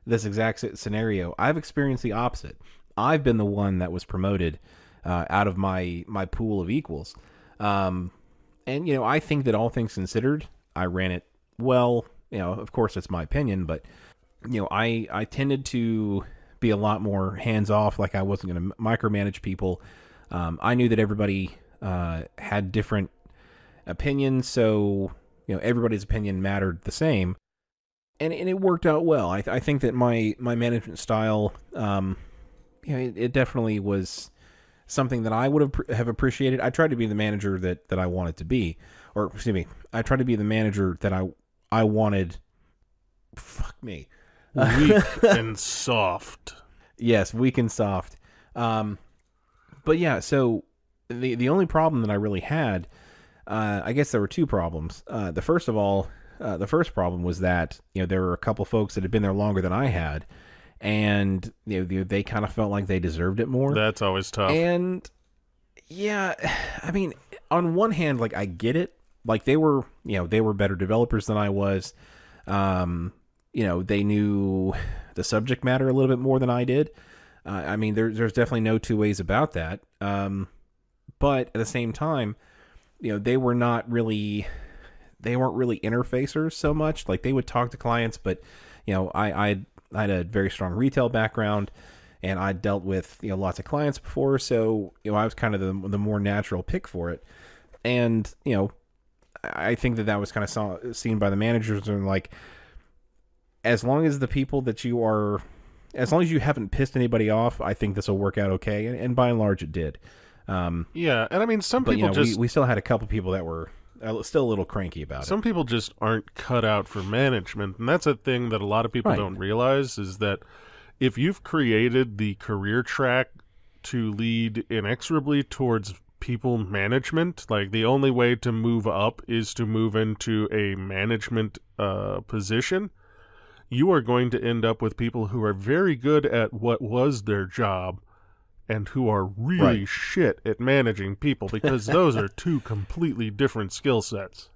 this exact scenario. I've experienced the opposite. I've been the one that was promoted out of my pool of equals. And, I think that all things considered, I ran it well. Of course, it's my opinion, but, I tended to be a lot more hands-off, like I wasn't going to micromanage people. I knew that everybody had different opinions, so everybody's opinion mattered the same, and it worked out well. I think that my management style, it definitely was something that I would have appreciated. I tried to be the manager that I wanted to be, or excuse me, I tried to be the manager that I wanted. Fuck me. Weak and soft. Yes, weak and soft. But yeah, so the only problem that I really had, I guess there were two problems. The first problem was that there were a couple folks that had been there longer than I had, and they kind of felt like they deserved it more. That's always tough. And yeah, I mean, on one hand, like I get it. Like they were better developers than I was. They knew the subject matter a little bit more than I did. I mean, there's definitely no two ways about that. But at the same time, they weren't really interfacers so much. Like they would talk to clients, but I had a very strong retail background, and I dealt with lots of clients before, so I was kind of the more natural pick for it. And I think that was kind of seen by the managers, and like, as long as you haven't pissed anybody off, I think this will work out okay. And by and large, it did. Yeah, and I mean, some people we still had a couple people that were still a little cranky about it. Some people just aren't cut out for management, and that's a thing that a lot of people don't realize, is that if you've created the career track to lead inexorably towards people management, like the only way to move up is to move into a management position, you are going to end up with people who are very good at what was their job and who are really shit at managing people, because those are two completely different skill sets.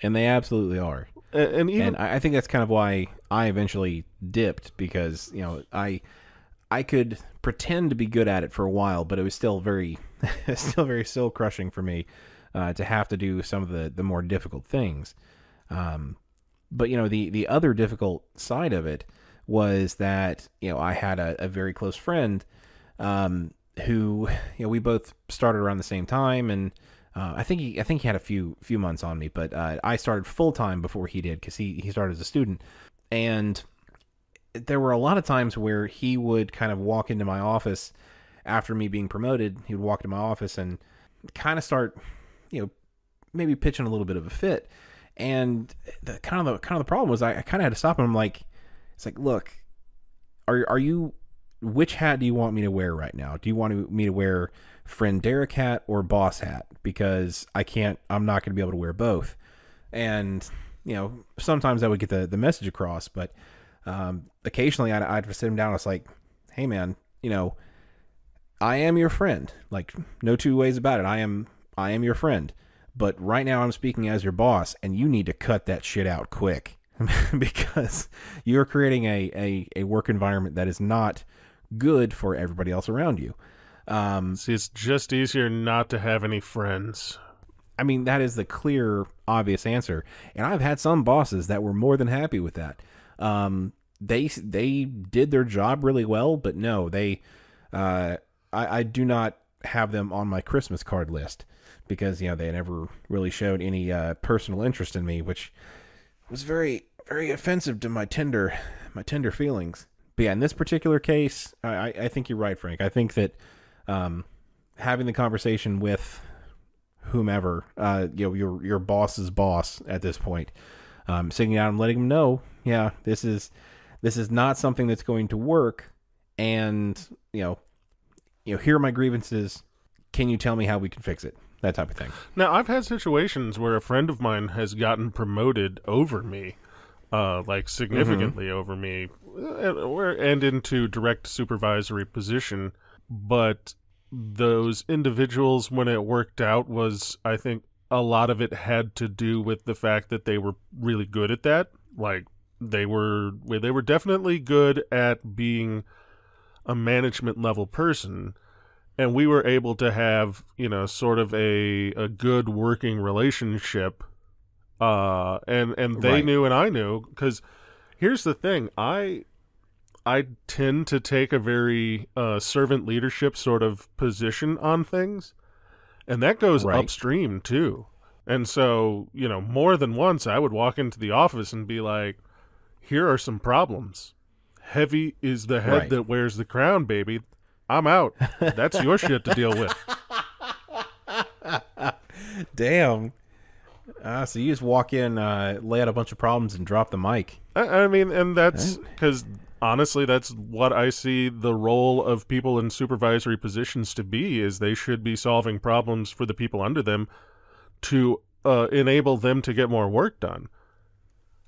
And they absolutely are. And I think that's kind of why I eventually dipped, because I could pretend to be good at it for a while, but it was still very soul crushing for me to have to do some of the more difficult things. But the other difficult side of it was that I had a very close friend who we both started around the same time, and I think he had a few months on me, but I started full time before he did, because he started as a student. And there were a lot of times where he would kind of walk into my office after me being promoted. He would walk into my office and kind of start maybe pitching a little bit of a fit. And the kind of the problem was I kind of had to stop him. I'm like, it's like, look, are you, which hat do you want me to wear right now? Do you want me to wear friend Derek hat or boss hat? Because I'm not going to be able to wear both. And, sometimes I would get the message across, but occasionally I'd sit him down. I was like, hey man, I am your friend. Like, no two ways about it. I am your friend. But right now I'm speaking as your boss, and you need to cut that shit out quick. because you're creating a work environment that is not good for everybody else around you. See, it's just easier not to have any friends. I mean, that is the clear, obvious answer. And I've had some bosses that were more than happy with that. They did their job really well, but no, I do not have them on my Christmas card list because, they never really showed any personal interest in me, which was very, very offensive to my tender feelings. But yeah, in this particular case, I think you're right, Frank. I think that having the conversation with whomever, your boss's boss at this point, sitting down and letting them know, yeah, this is not something that's going to work, and here are my grievances. Can you tell me how we can fix it? That type of thing. Now, I've had situations where a friend of mine has gotten promoted over me, like significantly over me, and into direct supervisory position. But those individuals, when it worked out, was, I think, a lot of it had to do with the fact that they were really good at that. Like, they were definitely good at being a management level person. And we were able to have, sort of a good working relationship. And they knew and I knew, because here's the thing. I tend to take a very servant leadership sort of position on things. And that goes upstream too. And so, more than once I would walk into the office and be like, here are some problems. Heavy is the head that wears the crown, baby. I'm out. That's your shit to deal with. Damn. So you just walk in, lay out a bunch of problems, and drop the mic. I mean, and that's because, honestly, that's what I see the role of people in supervisory positions to be, is they should be solving problems for the people under them to enable them to get more work done.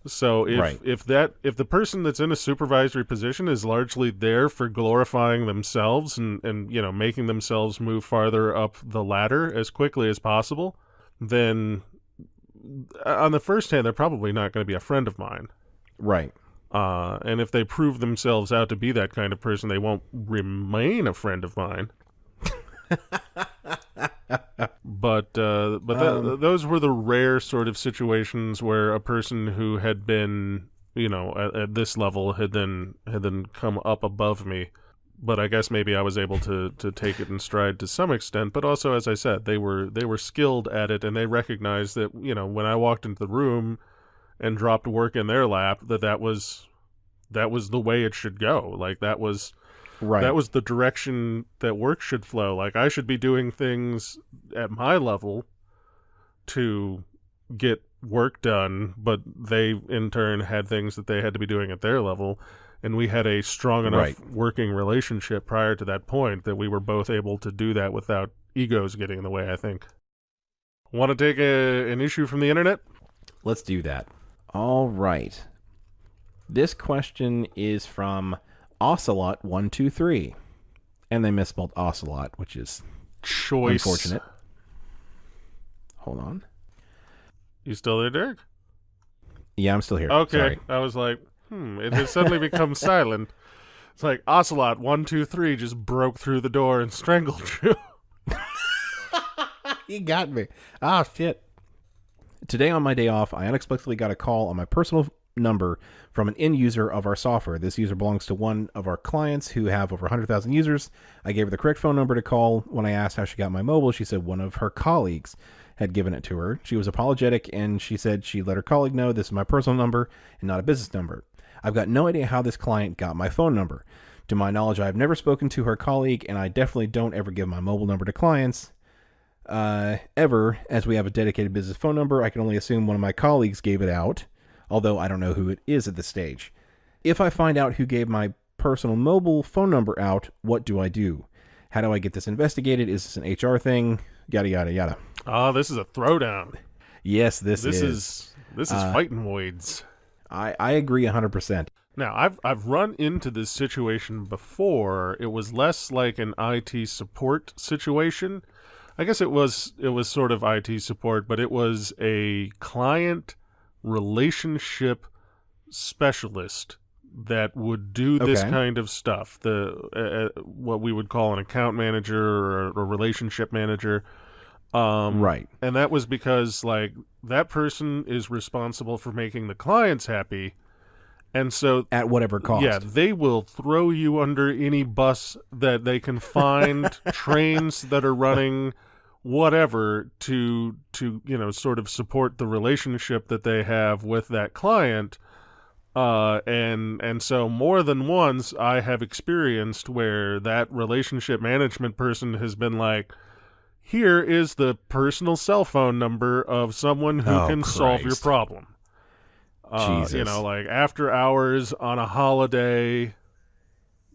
So if the person that's in a supervisory position is largely there for glorifying themselves and making themselves move farther up the ladder as quickly as possible, then on the first hand, they're probably not going to be a friend of mine. Right. And if they prove themselves out to be that kind of person, they won't remain a friend of mine. But those were the rare sort of situations where a person who had been, at this level had then come up above me. But I guess maybe I was able to take it in stride to some extent. But also, as I said, they were skilled at it, and they recognized that, when I walked into the room and dropped work in their lap, that was the way it should go. Like, that was the direction that work should flow. Like, I should be doing things at my level to get work done, but they in turn had things that they had to be doing at their level. And we had a strong enough working relationship prior to that point that we were both able to do that without egos getting in the way, I think. Want to take an issue from the internet? Let's do that. All right. This question is from Ocelot123. And they misspelled Ocelot, which is unfortunate. Hold on. You still there, Derek? Yeah, I'm still here. Okay. Sorry. I was like, it has suddenly become silent. It's like Ocelot123 just broke through the door and strangled you. He got me. Oh, shit. Today on my day off, I unexpectedly got a call on my personal number from an end user of our software. This user belongs to one of our clients who have over 100,000 users. I gave her the correct phone number to call. When I asked how she got my mobile, she said one of her colleagues had given it to her. She was apologetic, and she said she let her colleague know this is my personal number and not a business number. I've got no idea how this client got my phone number. To my knowledge, I've never spoken to her colleague, and I definitely don't ever give my mobile number to clients. Ever, as we have a dedicated business phone number, I can only assume one of my colleagues gave it out, although I don't know who it is at this stage. If I find out who gave my personal mobile phone number out, what do I do? How do I get this investigated? Is this an HR thing? Yada, yada, yada. Oh, this is a throwdown. Yes, this is. This is fighting voids. I agree 100%. Now, I've run into this situation before. It was less like an IT support situation. I guess it was sort of IT support, but it was a client relationship specialist that would do this kind of stuff. The what we would call an account manager or a relationship manager. Right. And that was because like that person is responsible for making the clients happy. And so at whatever cost. Yeah, they will throw you under any bus that they can find, trains that are running, whatever, to sort of support the relationship that they have with that client. And so more than once I have experienced where that relationship management person has been like, here is the personal cell phone number of someone who can solve your problem. Jesus. Like after hours on a holiday,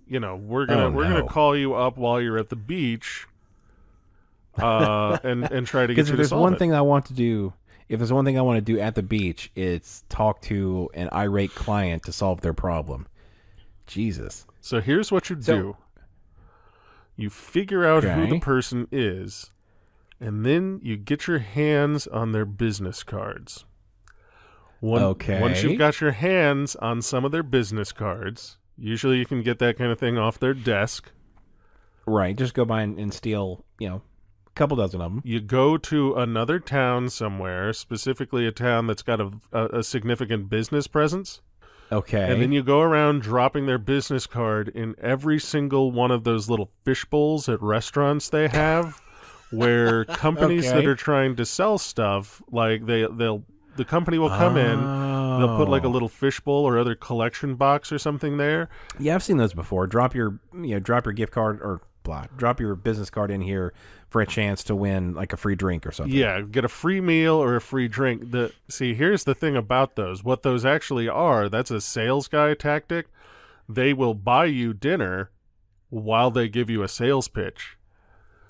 we're gonna call you up while you're at the beach, and try to get you to solve it. Because if there's one thing I want to do at the beach, it's talk to an irate client to solve their problem. Jesus. So here's what you do: you figure out who the person is, and then you get your hands on their business cards. Once you've got your hands on some of their business cards, usually you can get that kind of thing off their desk. Right. Just go by and steal, a couple dozen of them. You go to another town somewhere, specifically a town that's got a significant business presence. Okay. And then you go around dropping their business card in every single one of those little fish bowls at restaurants they have, where companies that are trying to sell stuff, like the company will come in, they'll put like a little fishbowl or other collection box or something there. Yeah, I've seen those before. Drop your gift card or drop your business card in here for a chance to win like a free drink or something. Yeah, get a free meal or a free drink. Here's the thing about those. What those actually are, that's a sales guy tactic. They will buy you dinner while they give you a sales pitch.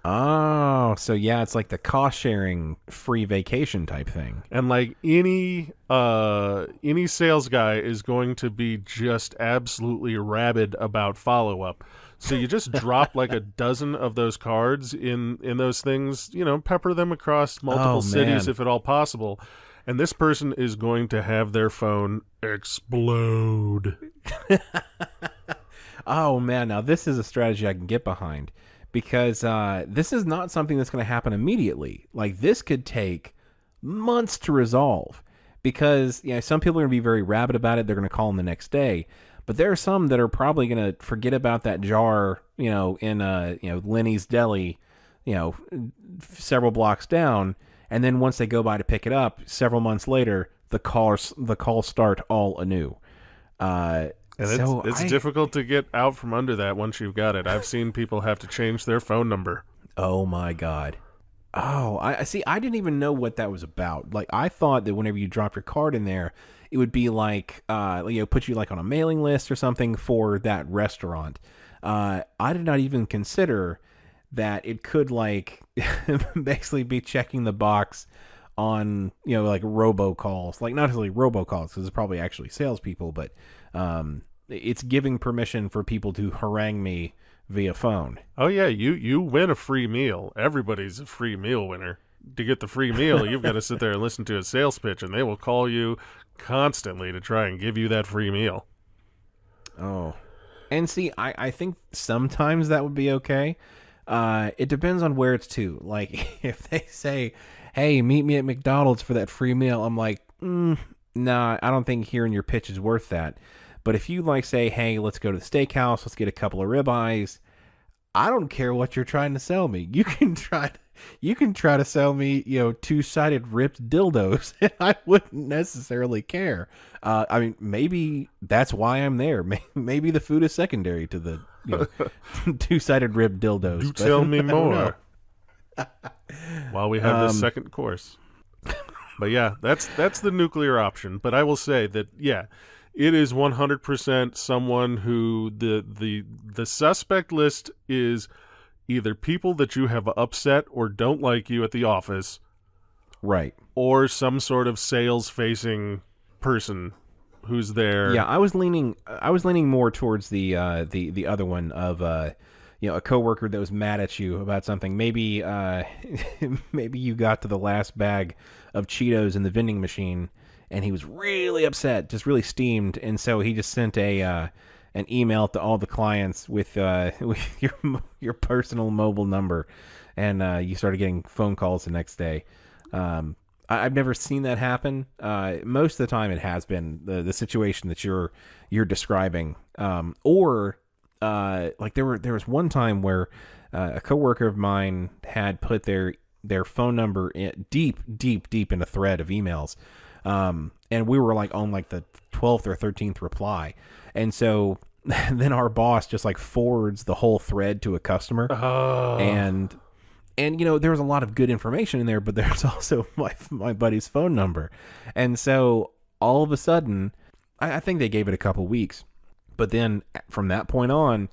Oh, so yeah, it's like the cost-sharing free vacation type thing. And like any sales guy is going to be just absolutely rabid about follow-up. So you just drop like a dozen of those cards in those things, pepper them across multiple cities if at all possible. And this person is going to have their phone explode. Oh, man. Now, this is a strategy I can get behind. Because this is not something that's going to happen immediately. Like, this could take months to resolve. Because, some people are going to be very rabid about it. They're going to call them the next day. But there are some that are probably going to forget about that jar, in Lenny's Deli, several blocks down. And then once they go by to pick it up, several months later, the calls start all anew. And it's difficult to get out from under that once you've got it. I've seen people have to change their phone number. Oh, my God. Oh, I see. I didn't even know what that was about. Like, I thought that whenever you drop your card in there, it would be like, put you like on a mailing list or something for that restaurant. I did not even consider that it could like basically be checking the box on, like robocalls, like not necessarily robocalls because it's probably actually salespeople, but it's giving permission for people to harangue me via phone. Oh yeah, you win a free meal. Everybody's a free meal winner. To get the free meal, you've got to sit there and listen to a sales pitch, and they will call you constantly to try and give you that free meal. Oh, and see, I think sometimes that would be okay. It depends on where it's to. Like if they say, "Hey, meet me at McDonald's for that free meal," I'm like, nah, I don't think hearing your pitch is worth that. But if you like say, "Hey, let's go to the steakhouse, let's get a couple of ribeyes," I don't care what you're trying to sell me. You can try to sell me, two-sided ripped dildos, and I wouldn't necessarily care. I mean, maybe that's why I'm there. Maybe the food is secondary to the two-sided ripped dildos. Do tell me more. While we have this second course. But yeah, that's the nuclear option. But I will say that, yeah, it is 100% someone who the suspect list is either people that you have upset or don't like you at the office, right, or some sort of sales-facing person who's there. Yeah, I was leaning more towards the other one of a coworker that was mad at you about something. Maybe maybe you got to the last bag of Cheetos in the vending machine and he was really upset, just really steamed, and so he just sent an email to all the clients with your personal mobile number, and you started getting phone calls the next day. I've never seen that happen. Most of the time, it has been the situation that you're describing, or like there was one time where a coworker of mine had put their phone number deep in a thread of emails, and we were like on like the 12th or 13th reply, and so then our boss just like forwards the whole thread to a customer, and there was a lot of good information in there, but there's also my buddy's phone number, and so all of a sudden, I think they gave it a couple weeks, but then from that point on,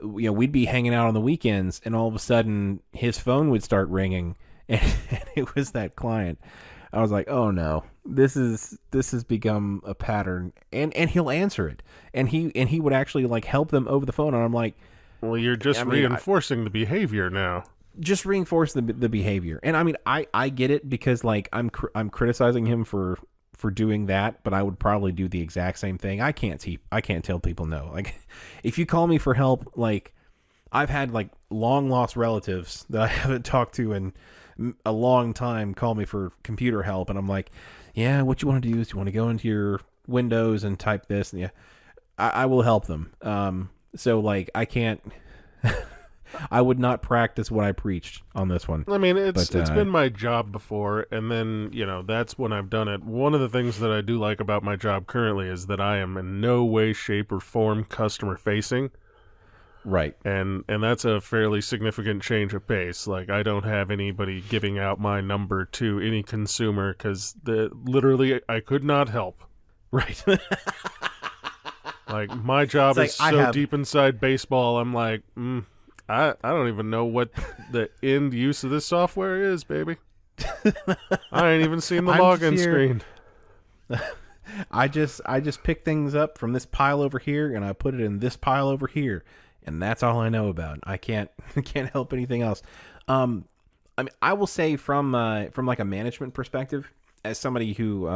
we'd be hanging out on the weekends, and all of a sudden his phone would start ringing, and it was that client. I was like, oh no, this has become a pattern, and he'll answer it, and he would actually like help them over the phone, and I'm like, well, you're just reinforcing the behavior now. Just reinforce the behavior, and I mean, I get it, because like I'm criticizing him for doing that, but I would probably do the exact same thing. I can't tell people no. Like, if you call me for help, like I've had like long lost relatives that I haven't talked to in a long time call me for computer help, and I'm like, yeah, what you want to do is you want to go into your Windows and type this, and yeah, I will help them. So like I can't. I would not practice what I preached on this one. I mean, it's been my job before, and then, that's when I've done it. One of the things that I do like about my job currently is that I am in no way, shape, or form customer-facing. Right. And that's a fairly significant change of pace. Like, I don't have anybody giving out my number to any consumer, because literally I could not help. Right. Like, my job is so deep inside baseball, I'm like, I don't even know what the end use of this software is, baby. I ain't even seen the login screen. I just pick things up from this pile over here, and I put it in this pile over here, and that's all I know about. I can't help anything else. I mean, I will say from like a management perspective, as somebody who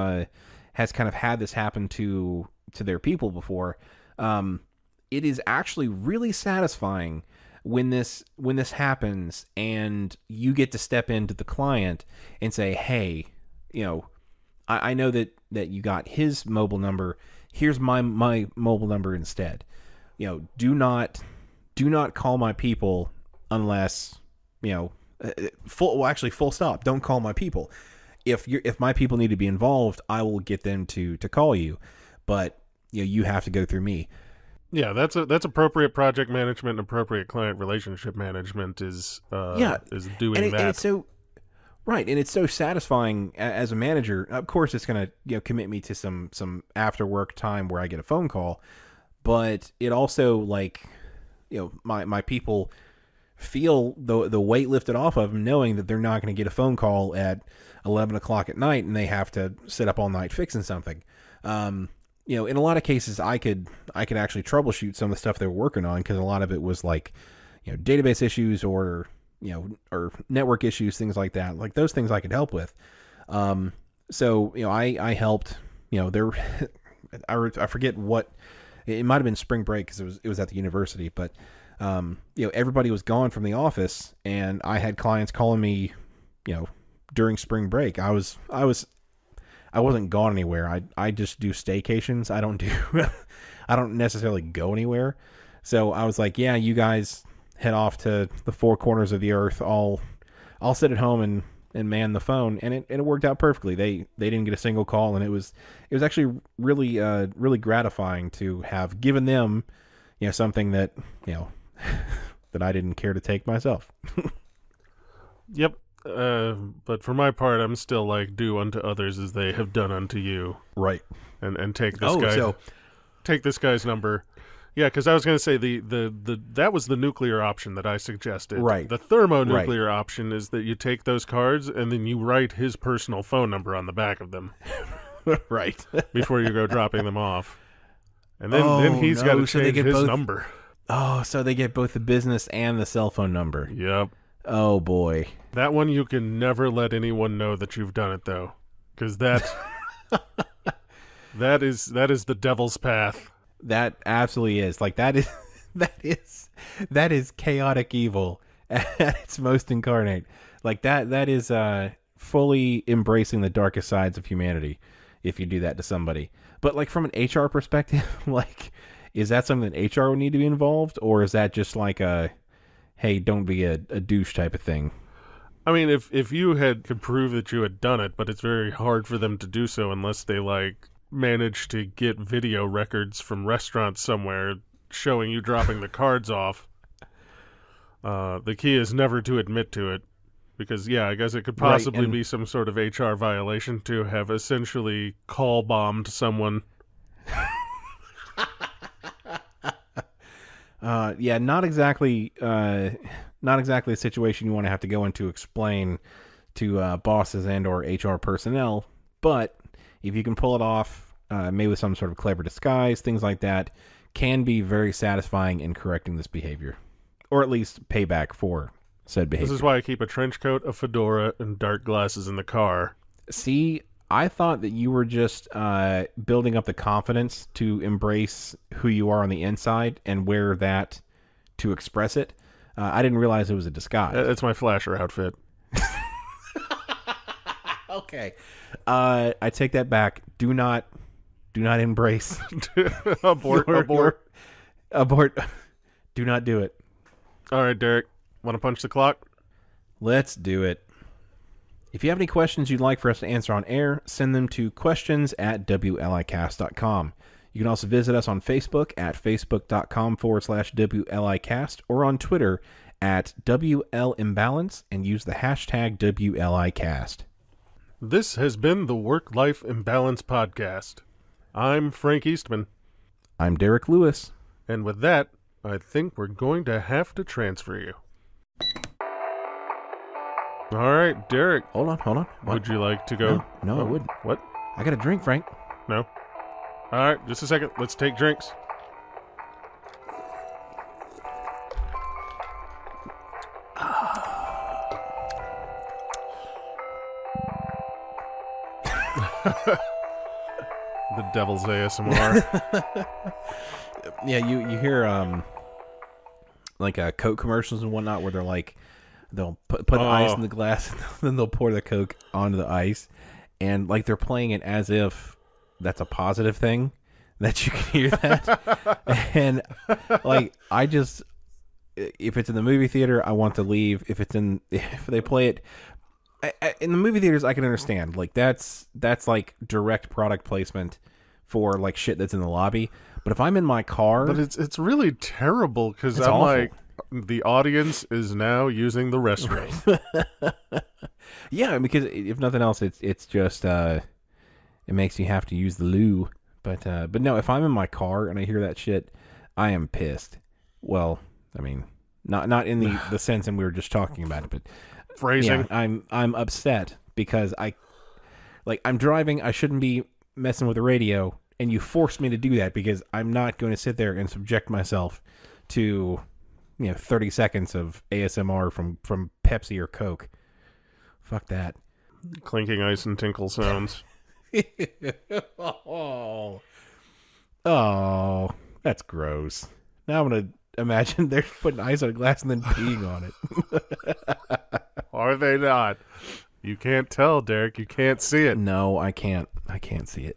has kind of had this happen to their people before, it is actually really satisfying when this happens, and you get to step into the client and say, hey, I know that you got his mobile number. Here's my mobile number instead. Do not call my people unless, full stop. Don't call my people. If my people need to be involved, I will get them to call you, but you have to go through me. Yeah, that's appropriate project management and appropriate client relationship management is doing that. And it's so right, and it's so satisfying as a manager. Of course, it's going to commit me to some after work time where I get a phone call, but it also like my people feel the weight lifted off of them, knowing that they're not going to get a phone call at 11 o'clock at night and they have to sit up all night fixing something. In a lot of cases, I could actually troubleshoot some of the stuff they were working on, because a lot of it was like, database issues or network issues, things like that. Like those things I could help with. So I helped. I forget what it might have been spring break, because it was at the university, but everybody was gone from the office, and I had clients calling me, during spring break. I wasn't gone anywhere. I just do staycations. I don't necessarily go anywhere. So I was like, yeah, you guys head off to the four corners of the earth. I'll sit at home and man the phone, and it worked out perfectly. They didn't get a single call, and it was actually really really gratifying to have given them something that that I didn't care to take myself. Yep. But for my part, I'm still like, do unto others as they have done unto you. Right. And take this take this guy's number. Yeah, because I was going to say that was the nuclear option that I suggested. Right. The thermonuclear option is that you take those cards and then you write his personal phone number on the back of them. Right. Before you go dropping them off. And then he's got to change his number. Oh, so they get both the business and the cell phone number. Yep. Oh, boy. That one you can never let anyone know that you've done it, though. Because that That is the devil's path. That absolutely is. Like that is chaotic evil at its most incarnate. Like that is fully embracing the darkest sides of humanity if you do that to somebody. But like from an HR perspective, like is that something that HR would need to be involved, or is that just like a hey, don't be a douche type of thing? I mean, if you could prove that you had done it, but it's very hard for them to do so unless they like manage to get video records from restaurants somewhere showing you dropping the cards off. The key is never to admit to it, because I guess it could possibly be some sort of HR violation to have essentially call bombed someone. Not exactly a situation you want to have to go into explain to bosses and or HR personnel, but if you can pull it off, maybe with some sort of clever disguise, things like that can be very satisfying in correcting this behavior, or at least payback for said behavior. This is why I keep a trench coat, a fedora, and dark glasses in the car. See, I thought that you were just building up the confidence to embrace who you are on the inside and wear that to express it. I didn't realize it was a disguise. It's my flasher outfit. Okay. I take that back. Do not embrace. Abort. Abort. Do not do it. All right, Derek. Want to punch the clock? Let's do it. If you have any questions you'd like for us to answer on air, send them to questions@WLIcast.com. You can also visit us on Facebook at facebook.com/WLIcast or on Twitter at WLImbalance and use the hashtag WLIcast. This has been the Work-Life Imbalance Podcast. I'm Frank Eastman. I'm Derek Lewis. And with that, I think we're going to have to transfer you. All right, Derek. Hold on. What? Would you like to go? No, I wouldn't. What? I got a drink, Frank. No. All right, just a second. Let's take drinks. The devil's ASMR. Yeah, you hear like Coke commercials and whatnot where they're like they'll put the ice in the glass and then they'll pour the Coke onto the ice, and like they're playing it as if that's a positive thing that you can hear that. And like if it's in the movie theater, I want to leave. If they play it in the movie theaters, I can understand. Like that's like direct product placement for like shit that's in the lobby. But if I'm in my car, but it's really terrible because I'm awful. Like the audience is now using the restroom. Yeah, because if nothing else, it's just it makes you have to use the loo. But no, if I'm in my car and I hear that shit, I am pissed. Well, I mean, not in the sense and we were just talking about it, but phrasing. Yeah, I'm upset because I'm driving. I shouldn't be messing with the radio, and you forced me to do that because I'm not going to sit there and subject myself to 30 seconds of ASMR from Pepsi or Coke. Fuck that. Clinking ice and tinkle sounds. Oh, that's gross. Now I'm gonna imagine they're putting ice on a glass and then peeing on it. Are they not? You can't tell, Derek. You can't see it. No, I can't. I can't see it.